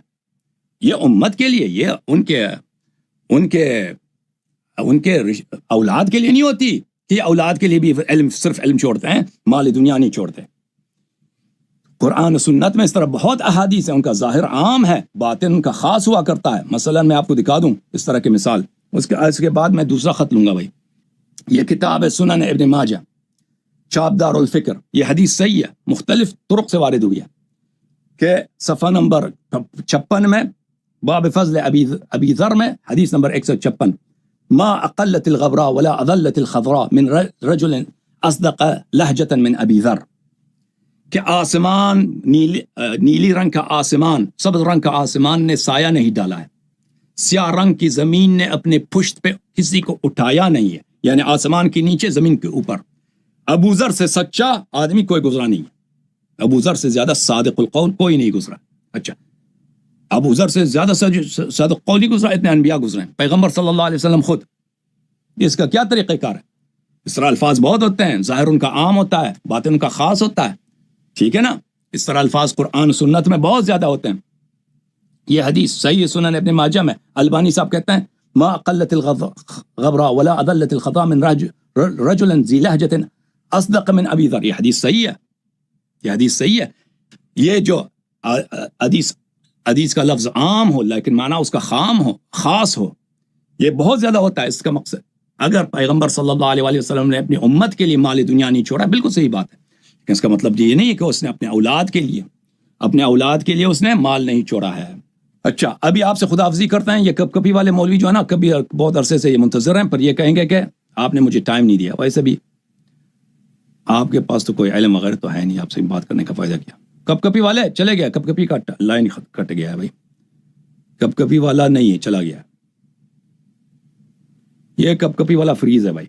یہ امت کے لیے، یہ ان کے اولاد کے لیے نہیں ہوتی کہ اولاد کے لیے بھی علم، صرف علم چھوڑتے ہیں، مال دنیا نہیں چھوڑتے. قرآن و سنت میں اس طرح بہت احادیث ہیں، ان کا ظاہر عام ہے، باطن ان کا خاص ہوا کرتا ہے. مثلا میں آپ کو دکھا دوں اس طرح کی مثال، اس کے بعد میں دوسرا خط لوں گا. بھائی یہ کتاب ہے سنن ابن ماجہ، چاپدار الفکر، یہ حدیث صحیح ہے، مختلف طرق سے وارد ہوئی ہے کہ صفحہ نمبر 56 میں باب فضل ابی ذر میں حدیث نمبر 156، ما اقلت الغبراء ولا اضلت الخضراء من رجل اصدق لہجة من ابی ذر، کہ آسمان نیلی رنگ کا آسمان، سبز رنگ کا آسمان نے سایہ نہیں ڈالا ہے، سیاہ رنگ کی زمین نے اپنے پشت پہ کسی کو اٹھایا نہیں ہے، یعنی آسمان کے نیچے زمین کے اوپر. ابو ذر سے سچا آدمی کوئی گزرا نہیں ہے، ابو ذر سے زیادہ صادق القول کوئی نہیں گزرا. اچھا، ابو ذر سے زیادہ صادق قول نہیں گزرا، اتنے انبیاء گزرے ہیں، پیغمبر صلی اللہ علیہ وسلم خود. اس کا کیا طریقہ کار ہے؟ اس طرح الفاظ بہت ہوتے ہیں، ظاہر ان کا عام ہوتا ہے، باطن ان کا خاص ہوتا ہے، ٹھیک ہے نا. اس طرح الفاظ قرآن سنت میں بہت زیادہ ہوتے ہیں. یہ حدیث صحیح سنن ابن ماجہ میں، البانی صاحب کہتے ہیں ما قلت الغبراء ولا اضلت الخطا من رجل ذی لہجة اصدق من ابی ذر. یہ حدیث صحیح ہے، یہ حدیث صحیح ہے. یہ جو حدیث کا لفظ عام ہو لیکن معنی اس کا خاص ہو، یہ بہت زیادہ ہوتا ہے. اس کا مقصد اگر پیغمبر صلی اللہ علیہ وسلم نے اپنی امت کے لیے مال دنیا نہیں چھوڑا، بالکل صحیح بات ہے، اس کا مطلب یہ نہیں ہے کہ اس نے اپنے اولاد کے لیے اس نے مال نہیں چھوڑا ہے. اچھا ابھی آپ سے خدا حافظی کرتے ہیں. یہ کب کبھی والے مولوی جو ہے نا کبھی بہت عرصے سے یہ منتظر ہیں، پر یہ کہیں گے کہ آپ نے مجھے ٹائم نہیں دیا. ویسے بھی آپ کے پاس تو کوئی علم وغیرہ تو ہے نہیں، آپ سے بات کرنے کا فائدہ کیا. کب کبھی والے چلے گیا، کب کبھی کا لائن کٹ گیا ہے بھائی، کب کبھی والا نہیں ہے، چلا گیا. یہ کب کبھی والا فریز ہے بھائی.